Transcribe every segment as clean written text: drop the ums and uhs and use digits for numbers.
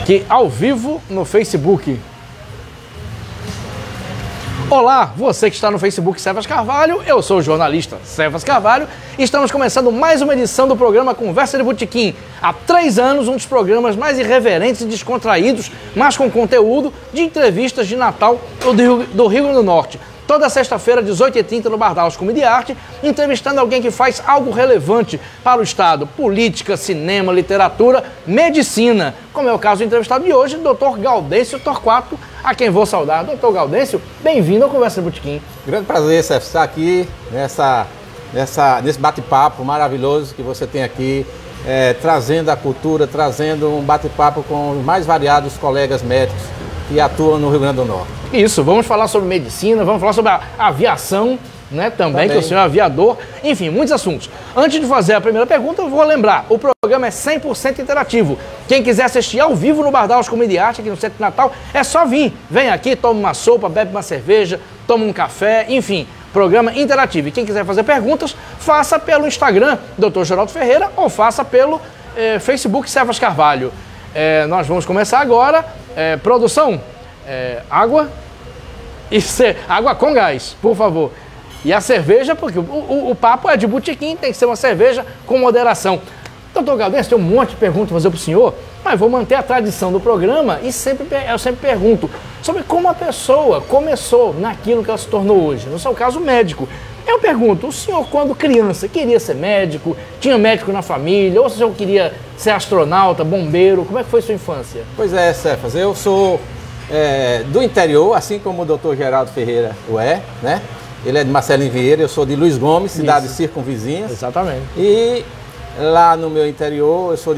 Aqui ao vivo no Facebook. Olá, você que está no Facebook Cefas Carvalho, eu sou o jornalista Cefas Carvalho e estamos começando mais uma edição do programa Conversa de Botequim. Há 3 anos, um dos programas mais irreverentes e descontraídos, mas com conteúdo, de entrevistas de Natal do Rio Grande do Norte. Toda sexta-feira, 18h30, no Bardaus Comedy Arte, entrevistando alguém que faz algo relevante para o Estado. Política, cinema, literatura, medicina. Como é o caso do entrevistado de hoje, Dr. Gaudêncio Torquato, a quem vou saudar. Dr. Gaudêncio, bem-vindo ao Conversa de Botequim. Grande prazer, Cefas, estar aqui nesse bate-papo maravilhoso que você tem aqui, trazendo a cultura, trazendo um bate-papo com os mais variados colegas médicos que atuam no Rio Grande do Norte. Isso, vamos falar sobre medicina, vamos falar sobre a aviação, né, também, que o senhor é aviador, enfim, muitos assuntos. Antes de fazer a primeira pergunta, eu vou lembrar, o programa é 100% interativo. Quem quiser assistir ao vivo no Bardaus Comedy Arte, aqui no Centro de Natal, é só vir. Vem aqui, toma uma sopa, bebe uma cerveja, toma um café, enfim, programa interativo. E quem quiser fazer perguntas, faça pelo Instagram, Dr. Geraldo Ferreira, ou faça pelo Facebook Cefas Carvalho. Nós vamos começar agora. Produção, água água com gás, por favor. E a cerveja, porque o papo é de botequim, tem que ser uma cerveja com moderação. Doutor Gaudêncio, tem um monte de perguntas para fazer para o senhor, mas vou manter a tradição do programa e eu sempre pergunto sobre como a pessoa começou naquilo que ela se tornou hoje. No seu caso, médico. Eu pergunto, o senhor, quando criança, queria ser médico? Tinha médico na família? Ou o senhor queria ser astronauta, bombeiro? Como é que foi sua infância? Pois é, Cefas, eu sou do interior, assim como o Dr. Geraldo Ferreira né? Ele é de Marcelino Vieira, eu sou de Luiz Gomes, cidades circunvizinhas. Exatamente. E lá no meu interior, eu sou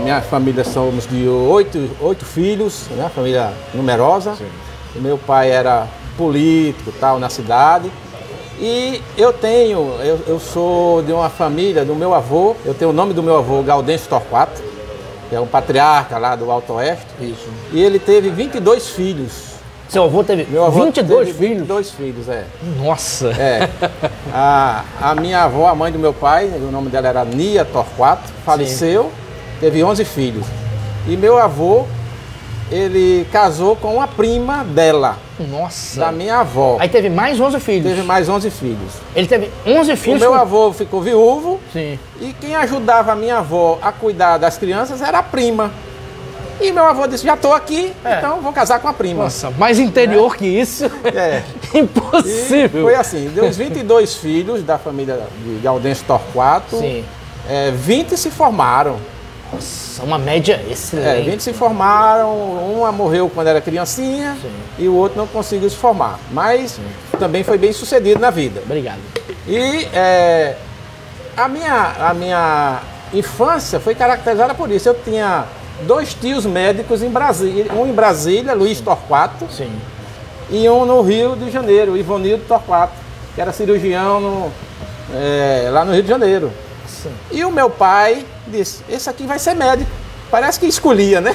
minha família somos de 8 filhos, né? Família numerosa. Sim. E meu pai era político, tal, na cidade. E eu sou de uma família do meu avô, eu tenho o nome do meu avô, Gaudêncio Torquato, que é um patriarca lá do Alto Oeste. Isso. E ele teve 22 filhos. Seu avô teve 22 filhos? 22 filhos, Nossa! A minha avó, a mãe do meu pai, o nome dela era Nia Torquato, faleceu, sim, teve 11 filhos. E meu avô, ele casou com uma prima dela. Nossa! Da minha avó. Aí teve mais 11 filhos? Teve mais 11 filhos. Ele teve 11 filhos? O meu avô ficou viúvo. Sim. E quem ajudava a minha avó a cuidar das crianças era a prima. E meu avô disse, já estou aqui, então vou casar com a prima. Nossa, mais interior que isso? Impossível. E foi assim, dos 22 filhos da família de Gaudêncio Torquato, sim, 20 se formaram. Nossa, uma média excelente. 20 se formaram, uma morreu quando era criancinha, sim, e o outro não conseguiu se formar. Mas sim, também foi bem sucedido na vida. Obrigado. E a minha infância foi caracterizada por isso. Eu tinha 2 tios médicos em Brasília, um em Brasília, Luiz Torquato, sim, e um no Rio de Janeiro, Ivonildo Torquato, que era cirurgião lá no Rio de Janeiro. Sim. E o meu pai disse, esse aqui vai ser médico. Parece que escolhia, né?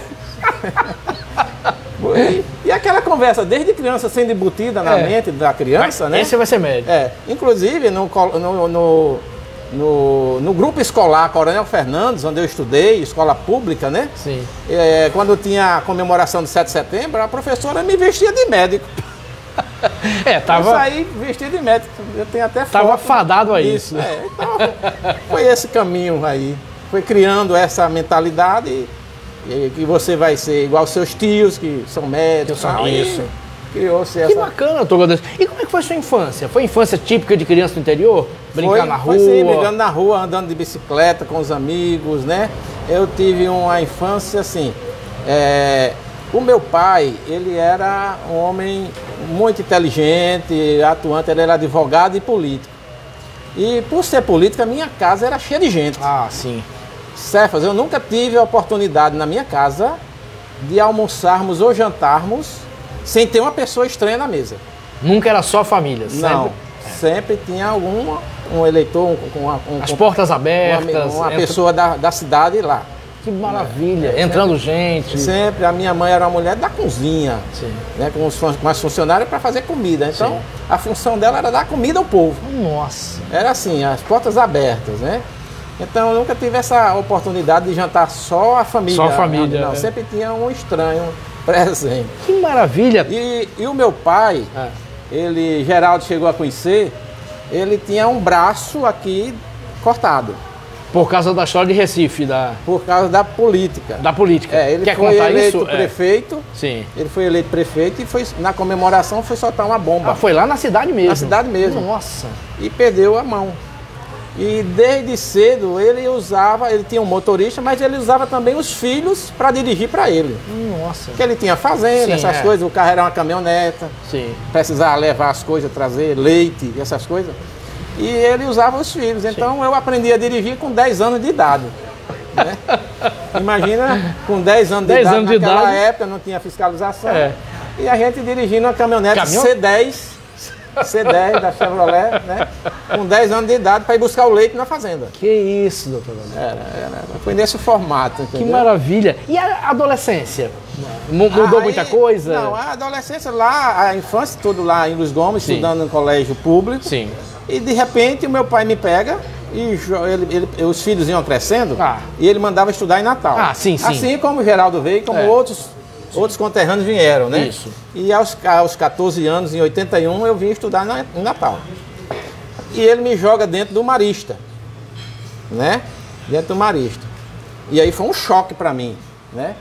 E aquela conversa, desde criança sendo embutida na mente da criança, né? Esse vai ser médico. Inclusive, no grupo escolar Coronel Fernandes, onde eu estudei, escola pública, né? Sim. Quando tinha a comemoração do 7 de setembro, a professora me vestia de médico. Eu saí vestido de médico, eu tenho até foto. Tava fadado a isso. Então, foi esse caminho aí. Foi criando essa mentalidade e que você vai ser igual aos seus tios, que são médicos. Isso. Criou-se essa... Que bacana, doutor Gaudêncio. E como é que foi sua infância? Foi infância típica de criança do interior? Brincar na rua? Foi sim, brincando na rua, andando de bicicleta com os amigos, né? Eu tive uma infância assim... O meu pai, ele era um homem muito inteligente, atuante, ele era advogado e político. E por ser político, a minha casa era cheia de gente. Ah, sim. Cefas, eu nunca tive a oportunidade na minha casa de almoçarmos ou jantarmos sem ter uma pessoa estranha na mesa. Nunca era só família? Não, sempre tinha um eleitor, as portas abertas. Uma pessoa da cidade lá. Que maravilha, entrando gente. Sempre, a minha mãe era uma mulher da cozinha, né, com as funcionárias para fazer comida. Então, sim, a função dela era dar comida ao povo. Nossa! Era assim, as portas abertas, né? Então eu nunca tive essa oportunidade de jantar só a família. Só a família. Não, sempre tinha um estranho presente. Que maravilha! E o meu pai, Geraldo chegou a conhecer, ele tinha um braço aqui cortado. Por causa da história de Recife, Por causa da política. Da política. Ele Quer foi contar eleito isso? prefeito. Sim. Ele foi eleito prefeito e foi, na comemoração foi soltar uma bomba. Ah, foi lá na cidade mesmo? Na cidade mesmo. Nossa. E perdeu a mão. E desde cedo ele tinha um motorista, mas ele usava também os filhos para dirigir para ele. Nossa. Porque ele tinha fazenda, essas coisas, o carro era uma caminhoneta. Sim. Precisava levar as coisas, trazer leite, essas coisas. E ele usava os filhos. Então eu aprendi a dirigir com 10 anos de idade. Né? Imagina, com 10 anos de idade, naquela época não tinha fiscalização. E a gente dirigindo uma caminhonete C10 da Chevrolet, né? Com 10 anos de idade para ir buscar o leite na fazenda. Que isso, doutor? Foi nesse formato, entendeu? Que maravilha. E a adolescência? Mudou muita coisa? Não, a adolescência lá, a infância, tudo lá em Luiz Gomes, estudando no colégio público. Sim. E de repente o meu pai me pega e os filhos iam crescendo e ele mandava estudar em Natal. Sim. Assim como o Geraldo veio, como outros conterrâneos vieram, né? Isso. E aos 14 anos, em 81, eu vim estudar em Natal. E ele me joga dentro do Marista, né? Dentro do Marista. E aí foi um choque para mim, né?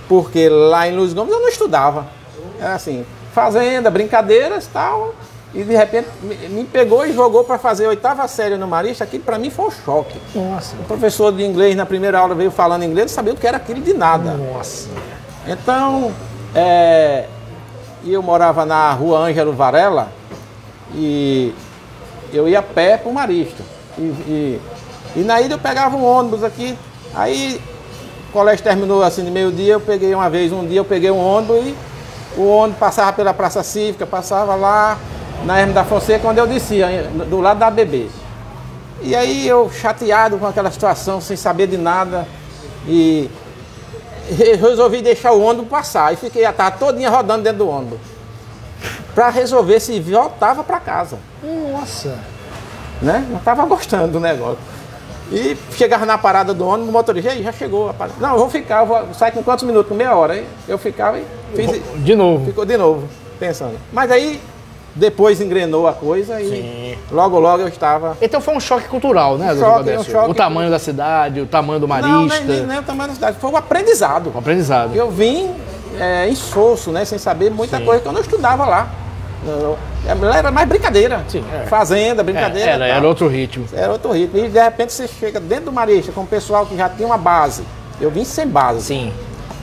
Porque lá em Luiz Gomes eu não estudava. Era assim, fazenda, brincadeiras e tal. E de repente me pegou e jogou para fazer a 8ª série no Marista. Aquilo para mim foi um choque. Nossa. O professor de inglês na primeira aula veio falando inglês, não sabia o que era aquilo de nada. Nossa. Então, eu morava na rua Ângelo Varela e eu ia a pé para o Marista. E na ida eu pegava um ônibus aqui, aí o colégio terminou assim de meio-dia, um dia eu peguei um ônibus e o ônibus passava pela Praça Cívica, passava lá na Hermes da Fonseca, onde eu descia, do lado da ABB. E aí eu chateado com aquela situação, sem saber de nada, e resolvi deixar o ônibus passar. E fiquei a tarde todinha rodando dentro do ônibus, para resolver se voltava para casa. Nossa! Né? Não estava gostando do negócio. E chegava na parada do ônibus, o motorista, já chegou a parada. Não, eu vou ficar, sai com quantos minutos? Com meia hora. Aí eu ficava e fiz. De novo. Ficou de novo, pensando. Mas aí, depois engrenou a coisa e logo eu estava... Então foi um choque cultural, né, um choque. O tamanho da cidade, o tamanho do Marista. Não, nem o tamanho da cidade, foi um aprendizado. Aprendizado. Eu vim insosso, né, sem saber muita coisa, que eu não estudava lá. Era mais brincadeira. Sim, Fazenda, brincadeira. Era outro ritmo. Era outro ritmo. E de repente você chega dentro do Marista com o pessoal que já tinha uma base. Eu vim sem base. Sim.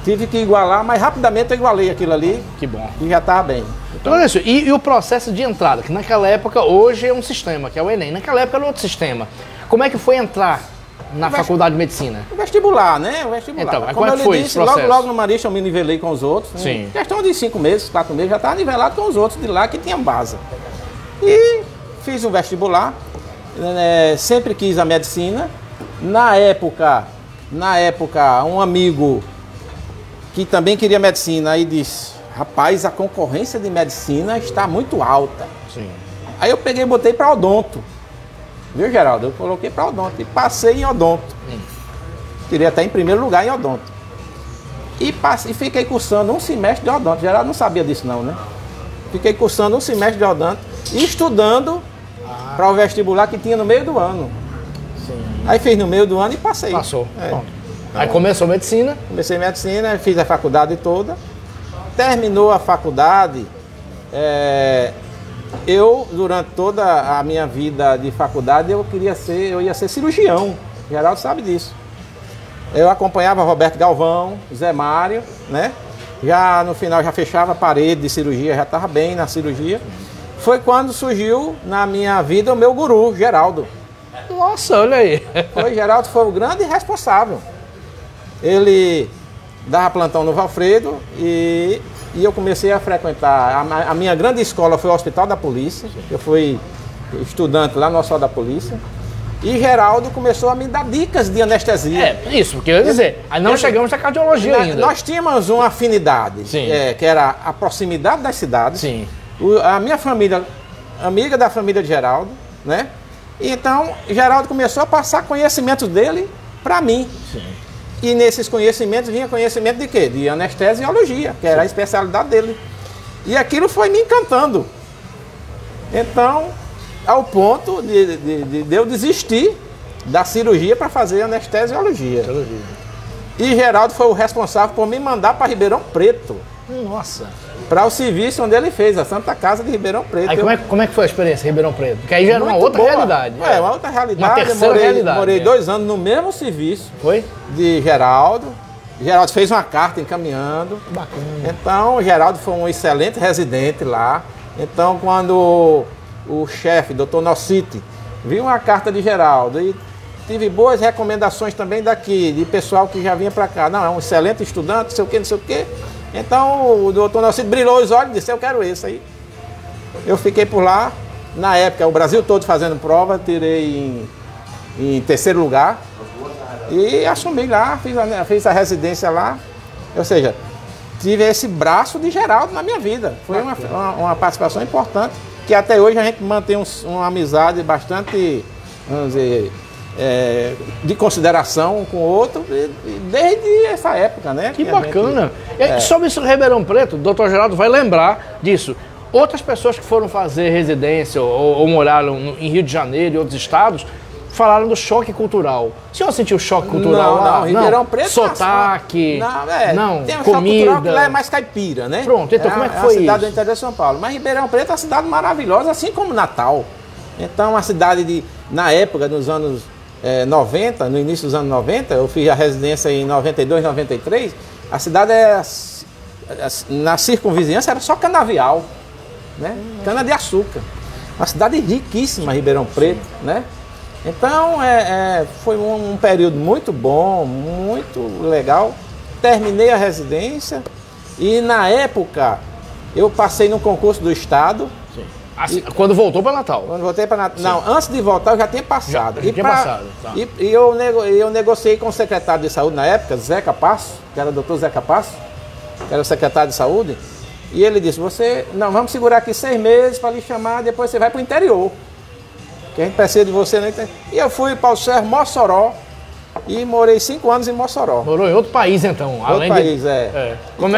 Tive que igualar, mas rapidamente eu igualei aquilo ali. Que bom. E já estava bem. Então, olha isso. E o processo de entrada, que naquela época, hoje é um sistema, que é o Enem. Naquela época era outro sistema. Como é que foi entrar na faculdade de medicina? O vestibular, né? O vestibular. Então, como é que foi esse processo? Logo no Marista eu me nivelei com os outros. Sim. Em questão de 5 meses, 4 meses, já estava nivelado com os outros de lá que tinham base. E fiz um vestibular. Sempre quis a medicina. Na época, um amigo que também queria medicina, aí disse, rapaz, a concorrência de medicina está muito alta. Sim. Aí eu peguei e botei para odonto. Viu, Geraldo? Eu coloquei para odonto e passei em odonto. Queria até em primeiro lugar em odonto. E fiquei cursando um semestre de odonto. Geraldo não sabia disso não, né? Fiquei cursando um semestre de odonto e estudando para o vestibular que tinha no meio do ano. Sim. Aí fiz no meio do ano e passei. Passou. Aí começou medicina? Comecei medicina, fiz a faculdade toda. Terminou a faculdade, eu, durante toda a minha vida de faculdade, eu ia ser cirurgião. O Geraldo sabe disso. Eu acompanhava Roberto Galvão, Zé Mário, né? Já no final já fechava a parede de cirurgia, já estava bem na cirurgia. Foi quando surgiu na minha vida o meu guru, Geraldo. Nossa, olha aí. Geraldo foi o grande responsável. Ele dava plantão no Valfredo e eu comecei a frequentar. A minha grande escola foi o Hospital da Polícia. Eu fui estudante lá no Hospital da Polícia. E Geraldo começou a me dar dicas de anestesia. Isso, porque eu ia dizer, aí não chegamos na cardiologia ainda. Nós tínhamos uma afinidade, que era a proximidade das cidades. Sim. A minha família, amiga da família de Geraldo, né? E então, Geraldo começou a passar conhecimentos dele para mim. Sim. E nesses conhecimentos vinha conhecimento de quê? De anestesiologia, que era a especialidade dele. E aquilo foi me encantando. Então, ao ponto de eu desistir da cirurgia para fazer anestesiologia. E Geraldo foi o responsável por me mandar para Ribeirão Preto. Nossa! Para o serviço onde ele fez, a Santa Casa de Ribeirão Preto. Aí como é que foi a experiência em Ribeirão Preto? Porque aí já era uma outra realidade. É, uma outra realidade. Uma terceira realidade. Morei 2 anos no mesmo serviço. Foi? De Geraldo. Geraldo fez uma carta encaminhando. Bacana. Então, Geraldo foi um excelente residente lá. Então, quando o chefe, doutor Nocite, viu uma carta de Geraldo e tive boas recomendações também daqui, de pessoal que já vinha para cá. Não, é um excelente estudante, não sei o quê, não sei o quê. Então, o doutor Nocite brilhou os olhos e disse, eu quero esse aí. Eu fiquei por lá. Na época, o Brasil todo fazendo prova, tirei em 3º lugar. E assumi lá, fiz a residência lá. Ou seja, tive esse braço de Geraldo na minha vida. Foi uma participação importante, que até hoje a gente mantém uma amizade bastante, vamos dizer, de consideração um com o outro, desde essa época, né? Que bacana! E sobre isso, Ribeirão Preto, o doutor Geraldo vai lembrar disso. Outras pessoas que foram fazer residência ou moraram em Rio de Janeiro e outros estados, falaram do choque cultural. O senhor sentiu choque cultural lá? Não, Ribeirão Preto... Sotaque? Não, tem um comida. Choque cultural que lá é mais caipira, né? Pronto, então como é que foi isso? É a cidade do interior de São Paulo. Mas Ribeirão Preto é uma cidade maravilhosa, assim como Natal. Então, uma cidade na época, nos anos 90, no início dos anos 90, eu fiz a residência em 92, 93, a cidade na circunvizinhança era só canavial, né? Cana de açúcar. Uma cidade riquíssima, Ribeirão Preto, né? Então, foi um período muito bom, muito legal. Terminei a residência e, na época, eu passei no concurso do Estado. Sim. Assim, quando voltou para Natal? Quando voltei para Natal. Não, antes de voltar eu já tinha passado. Já tinha passado. Tá. E eu negociei com o secretário de saúde na época, Zeca Passo, que era o doutor Zeca Passo, que era o secretário de saúde. E ele disse, vamos segurar aqui 6 meses para lhe chamar, depois você vai para o interior. Que a gente precisa de você no interior. E eu fui para o Serra Mossoró e morei 5 anos em Mossoró. Morou em outro país, então? Outro país.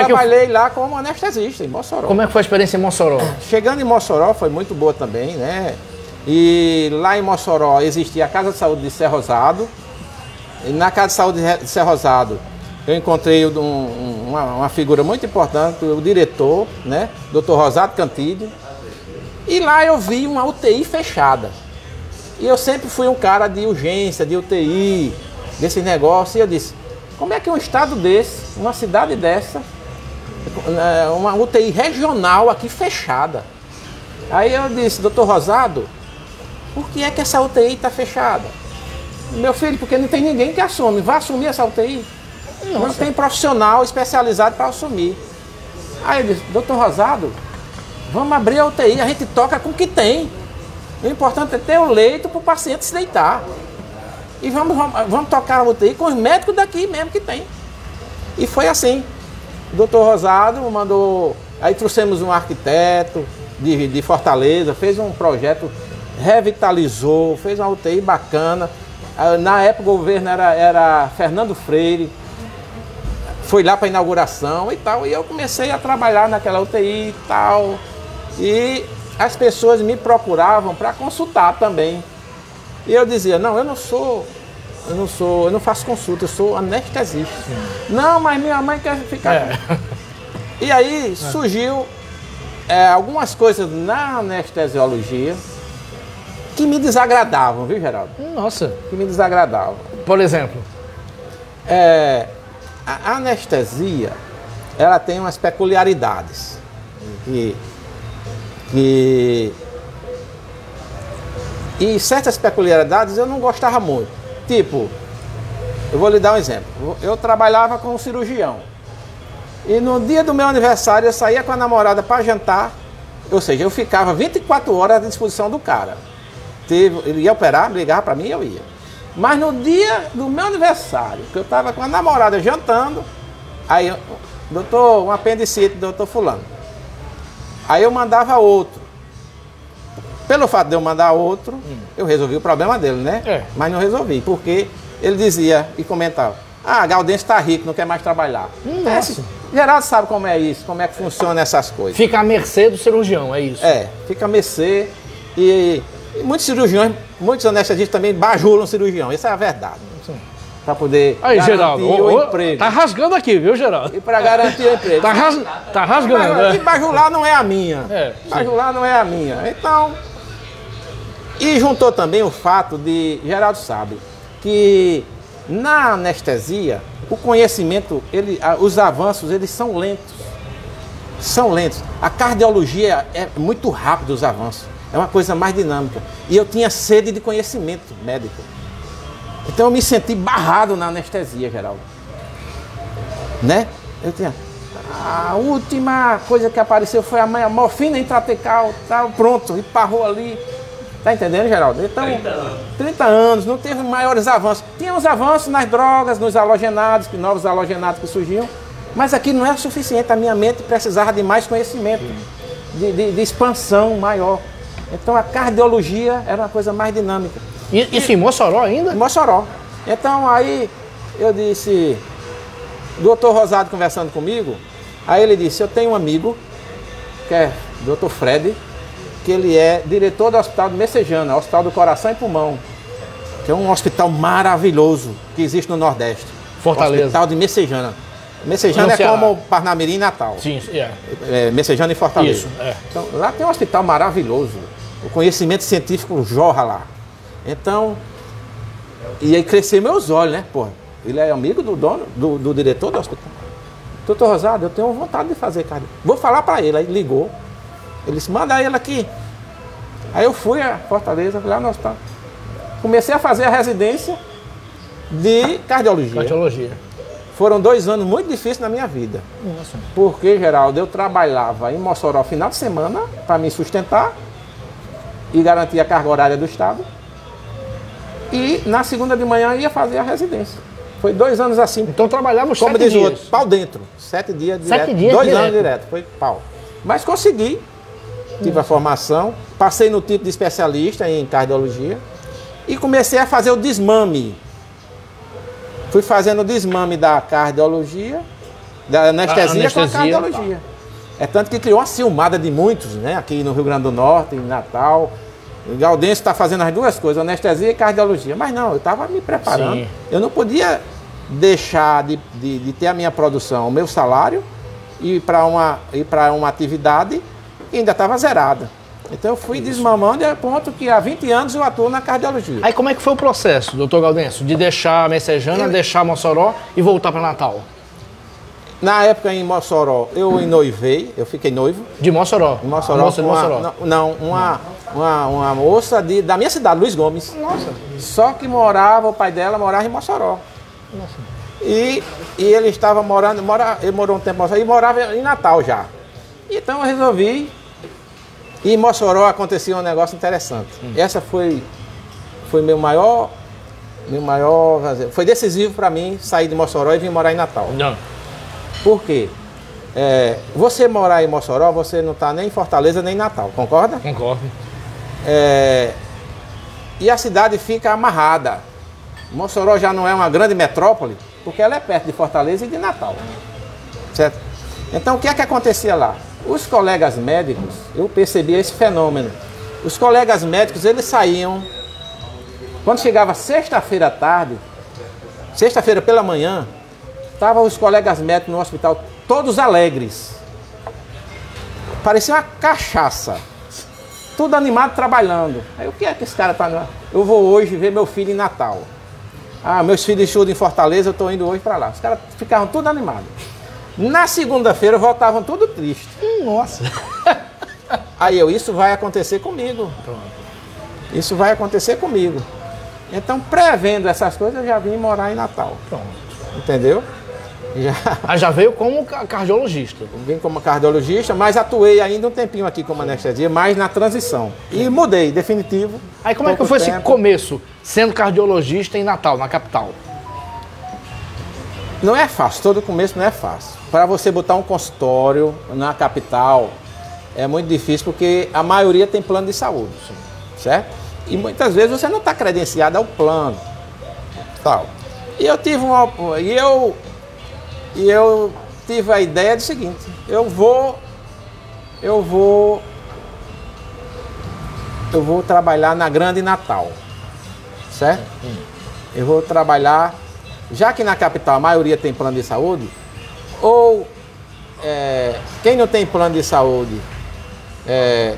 Trabalhei lá como anestesista em Mossoró. Como é que foi a experiência em Mossoró? Chegando em Mossoró foi muito boa também, né? E lá em Mossoró existia a Casa de Saúde de Serra Rosado. E na Casa de Saúde de Serra Rosado eu encontrei uma figura muito importante, o diretor, né? Dr. Rosado Cantídio. E lá eu vi uma UTI fechada. E eu sempre fui um cara de urgência, de UTI, desse negócio. E eu disse, como é que um estado desse, uma cidade dessa, uma UTI regional aqui fechada? Aí eu disse, doutor Rosado, por que é que essa UTI está fechada? Meu filho, porque não tem ninguém que assume. Vai assumir essa UTI? Nossa. Não tem profissional especializado para assumir. Aí eu disse, doutor Rosado, vamos abrir a UTI, a gente toca com o que tem. O importante é ter o leito para o paciente se deitar. E vamos tocar a UTI com os médicos daqui mesmo que tem. E foi assim. O doutor Rosado mandou... Aí trouxemos um arquiteto de Fortaleza, fez um projeto, revitalizou, fez uma UTI bacana. Na época o governo era Fernando Freire. Foi lá para a inauguração e tal. E eu comecei a trabalhar naquela UTI e tal. E as pessoas me procuravam para consultar também. E eu dizia, não, eu não faço consulta, eu sou anestesista. Não, mas minha mãe quer ficar. E aí surgiu algumas coisas na anestesiologia que me desagradavam, viu, Geraldo? Nossa. Que me desagradavam. Por exemplo? A anestesia, ela tem umas peculiaridades. E certas peculiaridades eu não gostava muito. Tipo, eu vou lhe dar um exemplo. Eu trabalhava com um cirurgião. E no dia do meu aniversário eu saía com a namorada para jantar. Ou seja, eu ficava 24 horas à disposição do cara. Ele ia operar, ligava para mim e eu ia. Mas no dia do meu aniversário, que eu estava com a namorada jantando, aí, doutor, um apendicite, doutor fulano. Aí eu mandava outro. Pelo fato de eu mandar outro, eu resolvi o problema dele, né? Mas não resolvi, porque ele dizia e comentava: ah, Gaudêncio está rico, não quer mais trabalhar. Geraldo sabe como é isso, como é que funciona essas coisas. Fica à mercê do cirurgião, é isso? Fica à mercê. E muitos cirurgiões, muitos anestesistas também bajulam o cirurgião, isso é a verdade. Para poder aí, garantir o emprego. Tá rasgando aqui, viu, Geraldo? E para garantir o emprego. Tá rasgando. E bajular não é a minha. Bajular não é a minha. Então, e juntou também o fato de, Geraldo sabe, que na anestesia, o conhecimento, os avanços, eles são lentos. São lentos. A cardiologia é muito rápido, os avanços. É uma coisa mais dinâmica. E eu tinha sede de conhecimento médico. Então eu me senti barrado na anestesia, Geraldo. Né? Eu tinha... A última coisa que apareceu foi a morfina intratecal, tal, pronto, e parou ali. Tá entendendo, Geraldo? Então, 30 anos, não teve maiores avanços. Tinha uns avanços nas drogas, nos halogenados, novos halogenados que surgiam, mas aqui não era suficiente. A minha mente precisava de mais conhecimento, de expansão maior. Então a cardiologia era uma coisa mais dinâmica. Isso em Mossoró ainda? Em Mossoró. Então aí eu disse, o doutor Rosado conversando comigo, aí ele disse: eu tenho um amigo, que é o doutor Fred, que ele é diretor do Hospital de Messejana, Hospital do Coração e Pulmão, que é um hospital maravilhoso que existe no Nordeste. Fortaleza. Hospital de Messejana. Messejana é como Parnamirim e Natal. Sim, Messejana e Fortaleza. Isso, Então, lá tem um hospital maravilhoso. O conhecimento científico jorra lá. Então, e aí cresceu meus olhos, né? Porra, ele é amigo do dono, do diretor do hospital. Doutor Rosado, eu tenho vontade de fazer cardio. Vou falar para ele. Aí ligou. Ele disse: manda ele aqui. Aí eu fui a Fortaleza, fui lá no hospital. Comecei a fazer a residência de cardiologia. Foram 2 anos muito difíceis na minha vida. Nossa. Porque, Geraldo, eu trabalhava em Mossoró final de semana para me sustentar e garantir a carga horária do Estado. E na segunda de manhã ia fazer a residência. Foi 2 anos assim. Então trabalhava os 7 dias. Como diz o outro, pau dentro. 7 dias direto. 7 dias 2 anos direto, foi pau. Mas consegui. Tive a formação, passei no tipo de especialista em cardiologia e comecei a fazer o desmame. Fui fazendo o desmame da cardiologia, da anestesia com a cardiologia. É tanto que criou uma ciumada de muitos, né? Aqui no Rio Grande do Norte, em Natal. O Gaudêncio está fazendo as duas coisas, anestesia e cardiologia. Mas não, eu estava me preparando. Sim. Eu não podia deixar de ter a minha produção, o meu salário, e ir para uma atividade que ainda estava zerada. Então eu fui desmamando a ponto que há 20 anos eu atuo na cardiologia. Aí como é que foi o processo, doutor Gaudêncio, de deixar a Messejana, deixar Mossoró e voltar para Natal? Na época em Mossoró, eu ennoivei, eu fiquei noivo. De Mossoró? Em Mossoró. Moça de Mossoró? Uma moça da minha cidade, Luiz Gomes. Nossa. Só que o pai dela morava em Mossoró. Nossa. E ele estava morando, ele morou um tempo em Mossoró e morava em Natal já. Então eu resolvi. E em Mossoró acontecia um negócio interessante. Essa foi meu maior, foi decisivo para mim sair de Mossoró e vir morar em Natal. Não. Por quê? Você morar em Mossoró, você não está nem em Fortaleza nem em Natal, concorda? Concordo. E a cidade fica amarrada. Mossoró já não é uma grande metrópole, porque ela é perto de Fortaleza e de Natal. Certo? Então o que é que acontecia lá? Os colegas médicos, eu percebi esse fenômeno. Os colegas médicos, eles saíam, quando chegava sexta-feira à tarde, sexta-feira pela manhã, estavam os colegas médicos no hospital, todos alegres. Parecia uma cachaça. Tudo animado, trabalhando. Aí o que é que esse cara está... Eu vou hoje ver meu filho em Natal. Ah, meus filhos estudam em Fortaleza, eu estou indo hoje para lá. Os caras ficavam tudo animados. Na segunda-feira voltavam tudo triste. Nossa. Aí isso vai acontecer comigo. Pronto. Isso vai acontecer comigo. Então, prevendo essas coisas, eu já vim morar em Natal. Pronto. Entendeu? Já veio como cardiologista. Vim como cardiologista, mas atuei ainda um tempinho aqui como anestesia, mais na transição. E mudei, definitivo. Aí como é que foi esse começo, sendo cardiologista em Natal, na capital? Não é fácil, todo começo não é fácil. Para você botar um consultório na capital, é muito difícil, porque a maioria tem plano de saúde. Sim. certo? E muitas vezes você não está credenciado ao plano, tal. E eu tive tive a ideia do seguinte: eu vou trabalhar na Grande Natal, certo? Eu vou trabalhar, já que na capital a maioria tem plano de saúde, ou quem não tem plano de saúde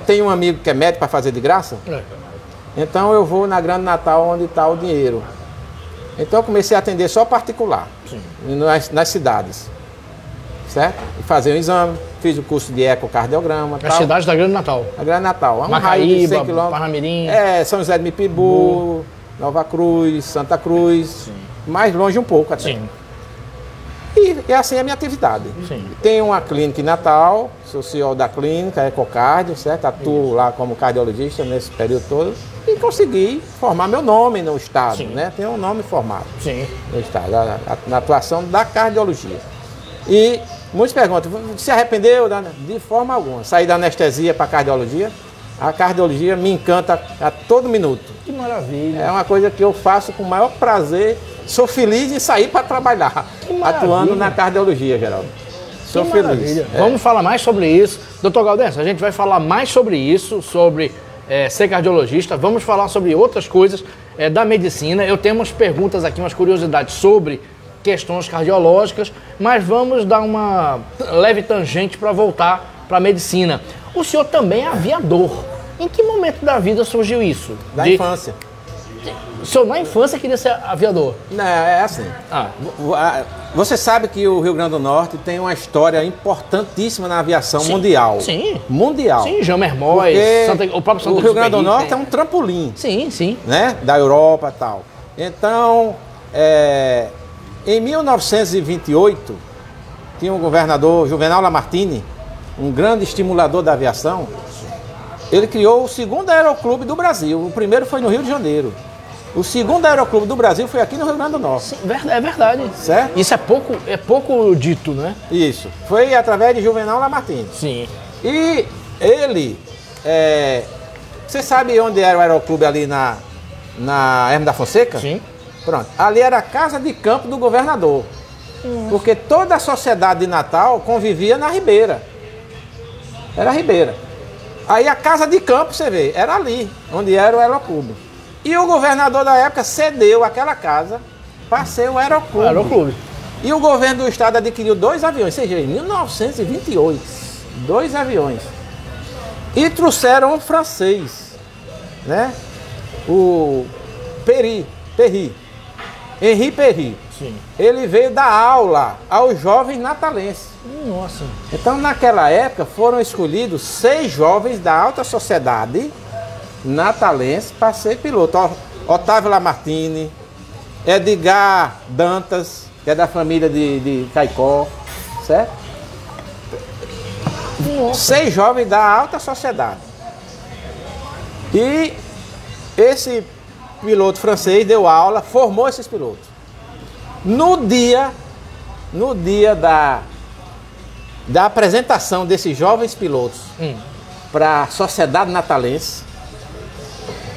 tem um amigo que é médico para fazer de graça, então eu vou na Grande Natal onde está o dinheiro. Então eu comecei a atender só particular, nas cidades, certo? E fazer um exame, fiz o curso de ecocardiograma. As cidades da Grande Natal. A Grande Natal, é um Macaíba, Parnamirim. São José de Mipibu, Nova Cruz, Santa Cruz, mais longe um pouco até. Sim. E assim é a minha atividade. Sim. Tenho uma clínica em Natal, sou CEO da clínica, Ecocardio, certo? Atuo lá como cardiologista nesse período todo e consegui formar meu nome no estado, né? Tenho um nome formado no estado, na atuação da cardiologia. E muitos perguntam, se arrependeu? De forma alguma. Saí da anestesia para a cardiologia me encanta a todo minuto. Que maravilha. É uma coisa que eu faço com o maior prazer. Sou feliz em sair para trabalhar, atuando na cardiologia, Geraldo. Sou feliz. Vamos falar mais sobre isso. Doutor Gaudêncio, a gente vai falar mais sobre isso, sobre ser cardiologista. Vamos falar sobre outras coisas da medicina. Eu tenho umas perguntas aqui, umas curiosidades sobre questões cardiológicas, mas vamos dar uma leve tangente para voltar para a medicina. O senhor também é aviador. Em que momento da vida surgiu isso? Da infância. O senhor na infância queria ser aviador? Não, é assim. Você sabe que o Rio Grande do Norte tem uma história importantíssima na aviação mundial. Sim. Mundial. Sim, Jean Mermoz, o próprio Santa O Rio Grande do Norte é um trampolim. Sim. Né? Da Europa e tal. Então, em 1928, tinha um governador, Juvenal Lamartine, um grande estimulador da aviação. Ele criou o segundo aeroclube do Brasil. O primeiro foi no Rio de Janeiro. O segundo aeroclube do Brasil foi aqui no Rio Grande do Norte. Sim, é verdade. Certo? Isso é pouco dito, né? Isso. Foi através de Juvenal Lamartine. Sim. E ele... você sabe onde era o aeroclube ali na Hermes da Fonseca? Sim. Pronto. Ali era a casa de campo do governador. Porque toda a sociedade de Natal convivia na Ribeira. Era a Ribeira. Aí a casa de campo, você vê, era ali, onde era o aeroclube. E o governador da época cedeu aquela casa para ser o aeroclube. E o governo do estado adquiriu 2 aviões, ou seja, em 1928, 2 aviões. E trouxeram um francês, né? O Henri Perry. Sim. Ele veio dar aula aos jovens natalenses. Nossa. Então, naquela época, foram escolhidos 6 jovens da alta sociedade natalense para ser piloto. Otávio Lamartine, Edgar Dantas, que é da família de Caicó, certo? Nossa. 6 jovens da alta sociedade. E esse piloto francês deu aula, formou esses pilotos. No dia da apresentação desses jovens pilotos para a sociedade natalense,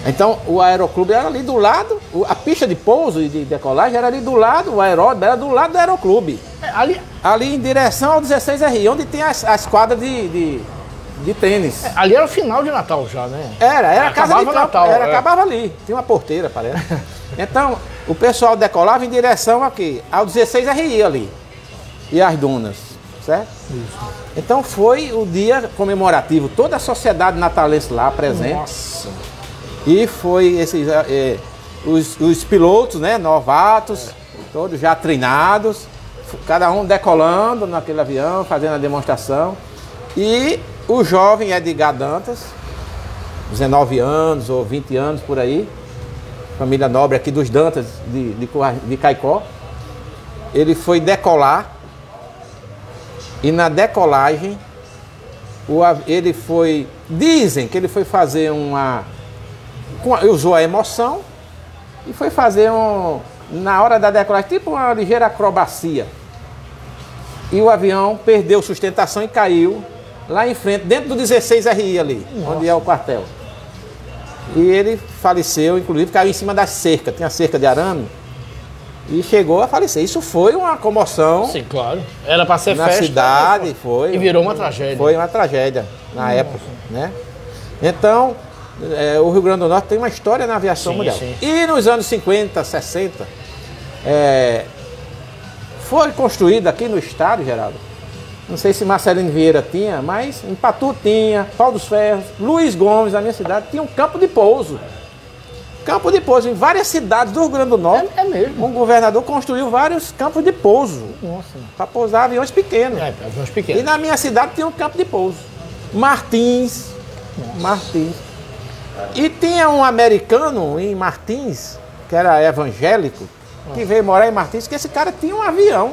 então o aeroclube era ali do lado, a pista de pouso e de decolagem era ali do lado, o aeródromo era do lado do aeroclube. Ali em direção ao 16R, onde tem as quadras de tênis. Ali era o final de Natal já, né? Era a casa de campo, Natal, acabava ali, tinha uma porteira, parece. Então, o pessoal decolava em direção aqui, ao 16RI ali, e as dunas, certo? Isso. Então foi o dia comemorativo, toda a sociedade natalense lá presente. Nossa! E foi os pilotos, né, novatos, todos já treinados, cada um decolando naquele avião, fazendo a demonstração. E o jovem Edgar Dantas, 19 anos ou 20 anos por aí, família nobre aqui dos Dantas de Caicó, ele foi decolar e na decolagem dizem que ele foi fazer usou a emoção e foi fazer na hora da decolagem, tipo uma ligeira acrobacia. E o avião perdeu sustentação e caiu lá em frente, dentro do 16RI ali, onde é o quartel. E ele faleceu, inclusive caiu em cima da cerca, tinha cerca de arame. E chegou a falecer. Isso foi uma comoção. Sim, claro. Era para ser na festa. Cidade, foi. E virou uma tragédia. Foi uma tragédia na época, né? Então, o Rio Grande do Norte tem uma história na aviação mundial. Sim. E nos anos 50, 60, foi construído aqui no estado, Geraldo. Não sei se Marcelino Vieira tinha, mas em Patu tinha, Pau dos Ferros, Luiz Gomes, na minha cidade, tinha um campo de pouso. Campo de pouso em várias cidades do Rio Grande do Norte. É mesmo. Um governador construiu vários campos de pouso. Nossa. Para pousar aviões pequenos. Aviões pequenos. E na minha cidade tinha um campo de pouso. Martins. Nossa. Martins. E tinha um americano em Martins, que era evangélico, que veio morar em Martins, que esse cara tinha um avião.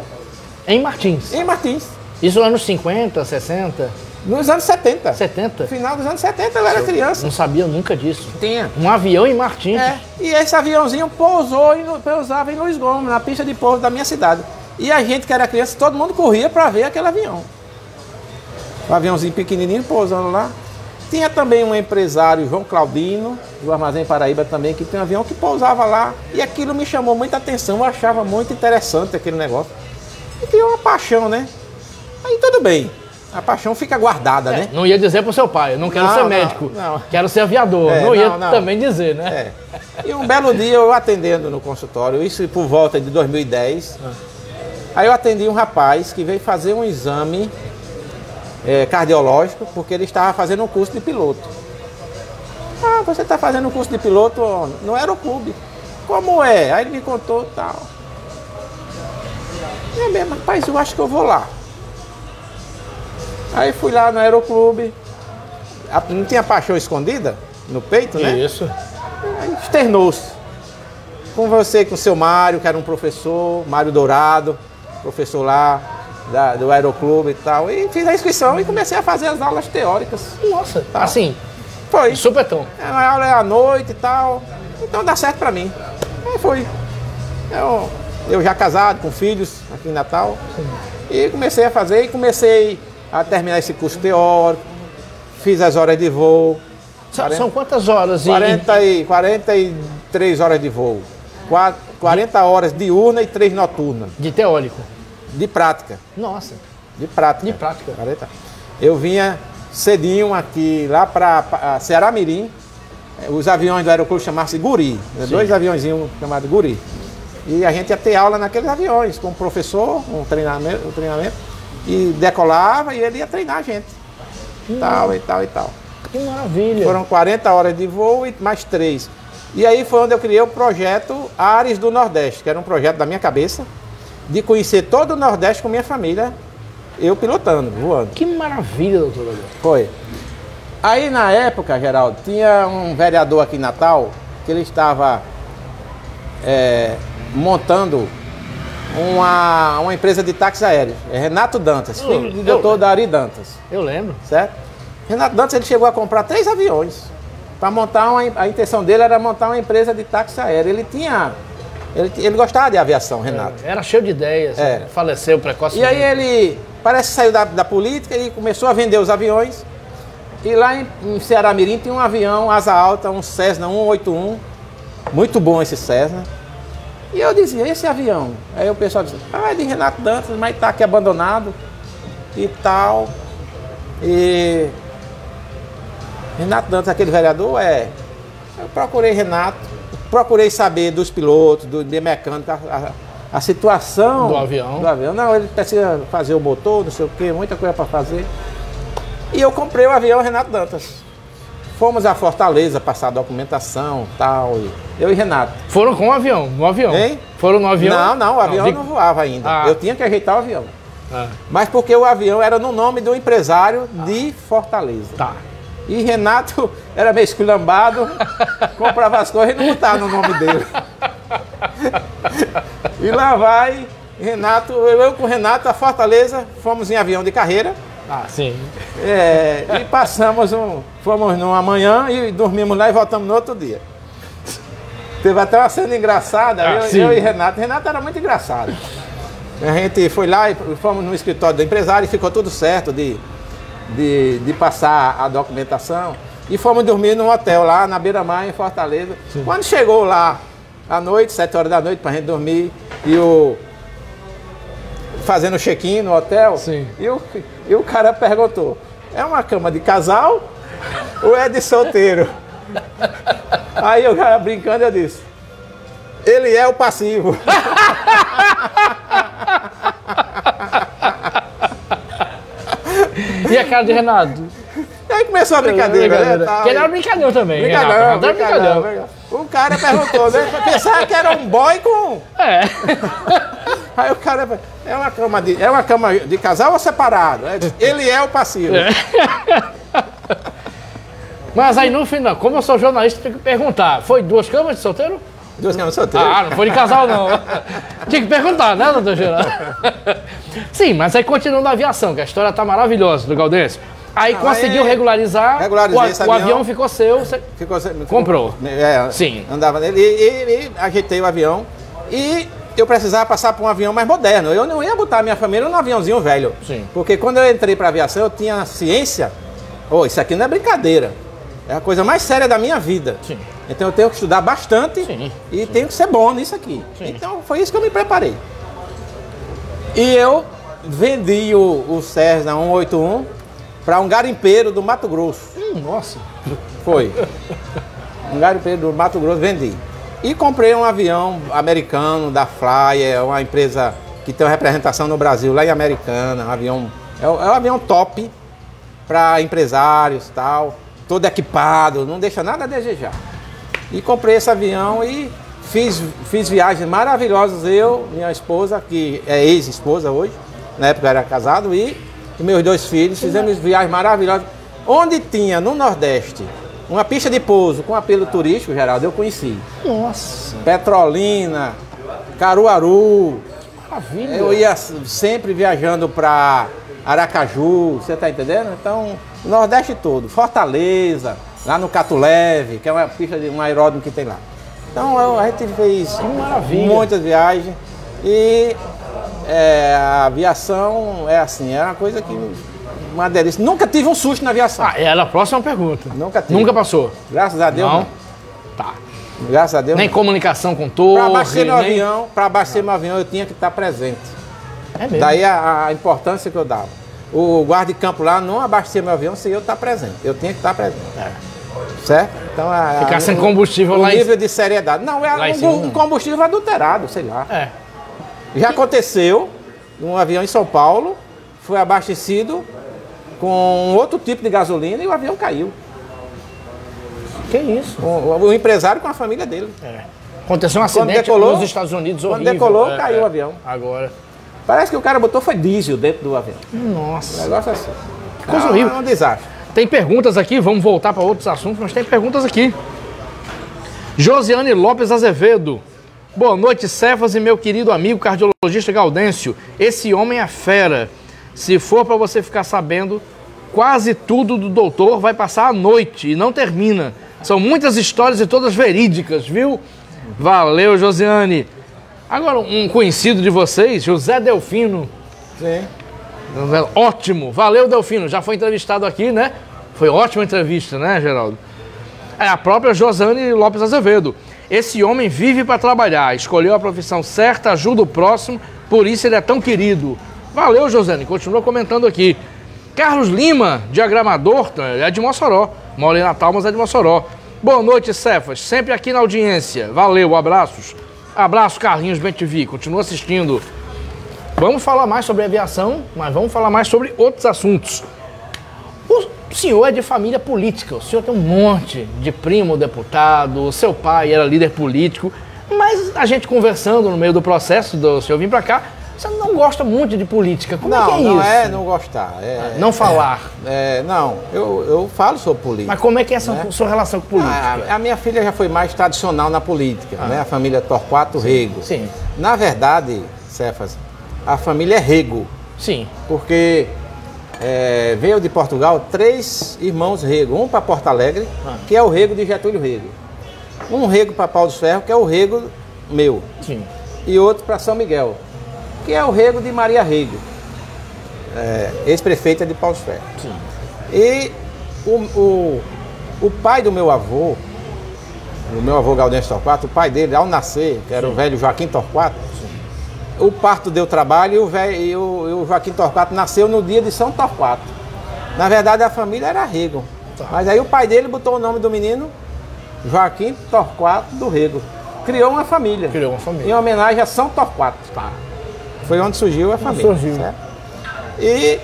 Em Martins? Em Martins. Isso nos anos 50, 60? Nos anos 70. 70? No final dos anos 70, eu era criança. Não sabia nunca disso. Tinha. Um avião em Martins. E esse aviãozinho pousava em Luiz Gomes, na pista de pouso da minha cidade. E a gente que era criança, todo mundo corria para ver aquele avião. Um aviãozinho pequenininho pousando lá. Tinha também um empresário, João Claudino, do Armazém Paraíba também, que tem um avião que pousava lá. E aquilo me chamou muita atenção, eu achava muito interessante aquele negócio. E criou uma paixão, né? Aí tudo bem. A paixão fica guardada, né? Não ia dizer pro seu pai, eu não quero ser médico, quero ser aviador. Não ia também dizer, né? E um belo dia eu atendendo no consultório, isso por volta de 2010, aí eu atendi um rapaz que veio fazer um exame cardiológico, porque ele estava fazendo um curso de piloto. Ah, você está fazendo um curso de piloto no Aeroclube. Como é? Aí ele me contou tal. É mesmo, rapaz, eu acho que eu vou lá. Aí fui lá no Aeroclube, não tinha paixão escondida no peito, né? Isso. Aí externou-se. Com você, com o seu Mário, que era um professor, Mário Dourado, professor lá do Aeroclube e tal. E fiz a inscrição e comecei a fazer as aulas teóricas. Nossa, tal. Assim, foi. Supetão. A aula é à noite e tal, então dá certo pra mim. Aí foi. Eu já casado, com filhos aqui em Natal. Sim. E comecei a fazer, a terminar esse curso teórico, fiz as horas de voo. São quantas horas? 43 horas de voo. 40 horas diurna e 3 noturnas. De teórico? De prática. Nossa. De prática. De prática. 40. Eu vinha cedinho aqui, lá para Ceará Mirim. Os aviões do Aeroclube chamavam-se Guri. Sim. 2 aviãozinhos chamados Guri. E a gente ia ter aula naqueles aviões, com o professor, um treinamento. E decolava e ele ia treinar a gente. Tal e tal e tal. Que maravilha. Foram 40 horas de voo e mais 3. E aí foi onde eu criei o projeto Ares do Nordeste, que era um projeto da minha cabeça, de conhecer todo o Nordeste com minha família, eu pilotando, voando. Que maravilha, doutor. Foi. Aí na época, Geraldo, tinha um vereador aqui em Natal, que ele estava montando uma empresa de táxi aéreo. É Renato Dantas, filho do doutor Dari Dantas. Eu lembro. Certo? Renato Dantas, ele chegou a comprar 3 aviões. Para montar a intenção dele era montar uma empresa de táxi aéreo. Ele gostava de aviação, Renato. Era cheio de ideias. Faleceu precocemente. E aí ele parece que saiu da política e começou a vender os aviões. E lá em Ceará Mirim tinha um avião asa alta, um Cessna 181. Muito bom esse Cessna. E eu dizia, esse avião? Aí o pessoal dizia, é de Renato Dantas, mas está aqui abandonado e tal. E Renato Dantas, aquele vereador, eu procurei Renato, procurei saber dos pilotos, de mecânica, a situação do avião. Não, ele precisa fazer o motor, não sei o quê, muita coisa para fazer. E eu comprei o avião Renato Dantas. Fomos a Fortaleza passar a documentação e tal. Eu e Renato. Foram com o avião? No avião? Hein? Foram no avião? Não, o avião não voava ainda. Eu tinha que ajeitar o avião. Mas porque o avião era no nome do empresário de Fortaleza. Tá. E Renato era meio esculambado, comprava as coisas e não botava no nome dele. E lá vai Renato, eu com o Renato a Fortaleza, fomos em avião de carreira. Ah, sim. E fomos numa manhã e dormimos lá e voltamos no outro dia. Teve até uma cena engraçada, eu e Renato. Renato era muito engraçado. A gente foi lá e fomos no escritório do empresário e ficou tudo certo de passar a documentação. e fomos dormir num hotel lá na Beira-Mar, em Fortaleza. Sim. Quando chegou lá, à noite, 7 horas da noite, pra gente dormir, e fazendo check-in no hotel, sim, e o cara perguntou, é uma cama de casal ou é de solteiro? Aí o cara brincando, eu disse, ele é o passivo. E a cara de Renato? Aí começou a brincadeira, né? Que era brincadeira também. Brincadeira. O cara perguntou, né? Pensava que era um boy com... É. Aí o cara, é uma cama de casal ou separado? Ele é o passivo. É. Mas aí no final, como eu sou jornalista, tenho que perguntar, foi 2 camas de solteiro? 2 camas de solteiro. Ah, não foi de casal não. Tinha que perguntar, né, doutor Geraldo? Sim, mas aí continuando a aviação, que a história tá maravilhosa do Gaudêncio. Aí conseguiu regularizar, o avião ficou seu, você comprou. Sim. Andava nele e ajeitei o avião e eu precisava passar por um avião mais moderno. Eu não ia botar a minha família num aviãozinho velho. Sim. Porque quando eu entrei para a aviação, eu tinha ciência, isso aqui não é brincadeira, é a coisa mais séria da minha vida. Sim. Então eu tenho que estudar bastante. Sim. E tenho que ser bom nisso aqui. Sim. Então foi isso que eu me preparei. E eu vendi o Cessna 181 para um garimpeiro do Mato Grosso. Nossa! Foi. Um garimpeiro do Mato Grosso, vendi. E comprei um avião americano da Flyer, uma empresa que tem uma representação no Brasil, lá em Americana. É um avião top para empresários e tal, todo equipado, não deixa nada a desejar. E comprei esse avião e fiz viagens maravilhosas, eu, minha esposa, que é ex-esposa hoje, na época eu era casado, e meus 2 filhos, fizemos viagens maravilhosas. Onde tinha, no Nordeste, uma pista de pouso com apelo turístico, Geraldo, eu conheci. Nossa! Petrolina, Caruaru. Maravilha! Eu ia sempre viajando para Aracaju, você tá entendendo? Então, o Nordeste todo. Fortaleza, lá no Catuleve, que é uma pista de um aeródromo que tem lá. Então, a gente fez muitas viagens e... a aviação é assim, é uma coisa que... Uma delícia. Nunca tive um susto na aviação. Era a próxima pergunta. Nunca tive. Nunca passou? Graças a Deus, não. Tá. Graças a Deus. Nem comunicação com torre, Para abastecer meu avião, eu tinha que estar presente. É mesmo? Daí a importância que eu dava. O guarda de campo lá não abastecia meu avião sem eu estar presente. Eu tinha que estar presente. Certo? Então, ficar sem combustível lá em... nível de seriedade. Não, um combustível adulterado, sei lá. Já aconteceu, um avião em São Paulo, foi abastecido com outro tipo de gasolina e o avião caiu. Que isso? O empresário com a família dele. Aconteceu um acidente nos Estados Unidos, horrível. Quando decolou, caiu o avião. Agora. Parece que o cara botou foi diesel dentro do avião. Nossa. Um negócio assim. Que coisa horrível. É um desastre. Tem perguntas aqui, vamos voltar para outros assuntos, mas tem perguntas aqui. Josiane Lopes Azevedo. Boa noite, Cefas e meu querido amigo cardiologista Gaudêncio. Esse homem é fera. Se for para você ficar sabendo, quase tudo do doutor vai passar à noite e não termina. São muitas histórias e todas verídicas, viu? Valeu, Josiane. Agora, um conhecido de vocês, José Delfino. Sim. Ótimo. Valeu, Delfino. Já foi entrevistado aqui, né? Foi ótima entrevista, né, Geraldo? É a própria Josiane Lopes Azevedo. Esse homem vive para trabalhar, escolheu a profissão certa, ajuda o próximo, por isso ele é tão querido. Valeu, Josiane. Continua comentando aqui. Carlos Lima, diagramador, é de Mossoró. Mora em Natal, mas é de Mossoró. Boa noite, Cefas. Sempre aqui na audiência. Valeu, abraços. Abraço, Carlinhos Bentivi. Continua assistindo. Vamos falar mais sobre aviação, mas vamos falar mais sobre outros assuntos. O senhor é de família política. O senhor tem um monte de primo deputado. O seu pai era líder político. Mas a gente conversando no meio do processo do senhor vir para cá, você não gosta muito de política. Como é que é isso? Não é não gostar. Não falar. Não, eu falo sobre política. Mas como é que é a sua relação com política? A minha filha já foi mais tradicional na política, né? A família Torquato Rego. Sim. Na verdade, Cefas, a família é Rego. Sim. Porque veio de Portugal 3 irmãos Rego. Um para Porto Alegre, que é o Rego de Getúlio Rego. Um Rego para Pau dos Ferros, que é o Rego meu. Sim. E outro para São Miguel, que é o Rego de Maria Rego, ex-prefeita de Pau dos Ferros. Sim. E O pai do meu avô Gaudêncio Torquato, o pai dele, ao nascer, que era o velho Joaquim Torquato, o parto deu trabalho e o Joaquim Torquato nasceu no dia de São Torquato. Na verdade, a família era Rego. Mas aí o pai dele botou o nome do menino Joaquim Torquato do Rego. Criou uma família. Em homenagem a São Torquato. Foi onde surgiu a família. Certo? E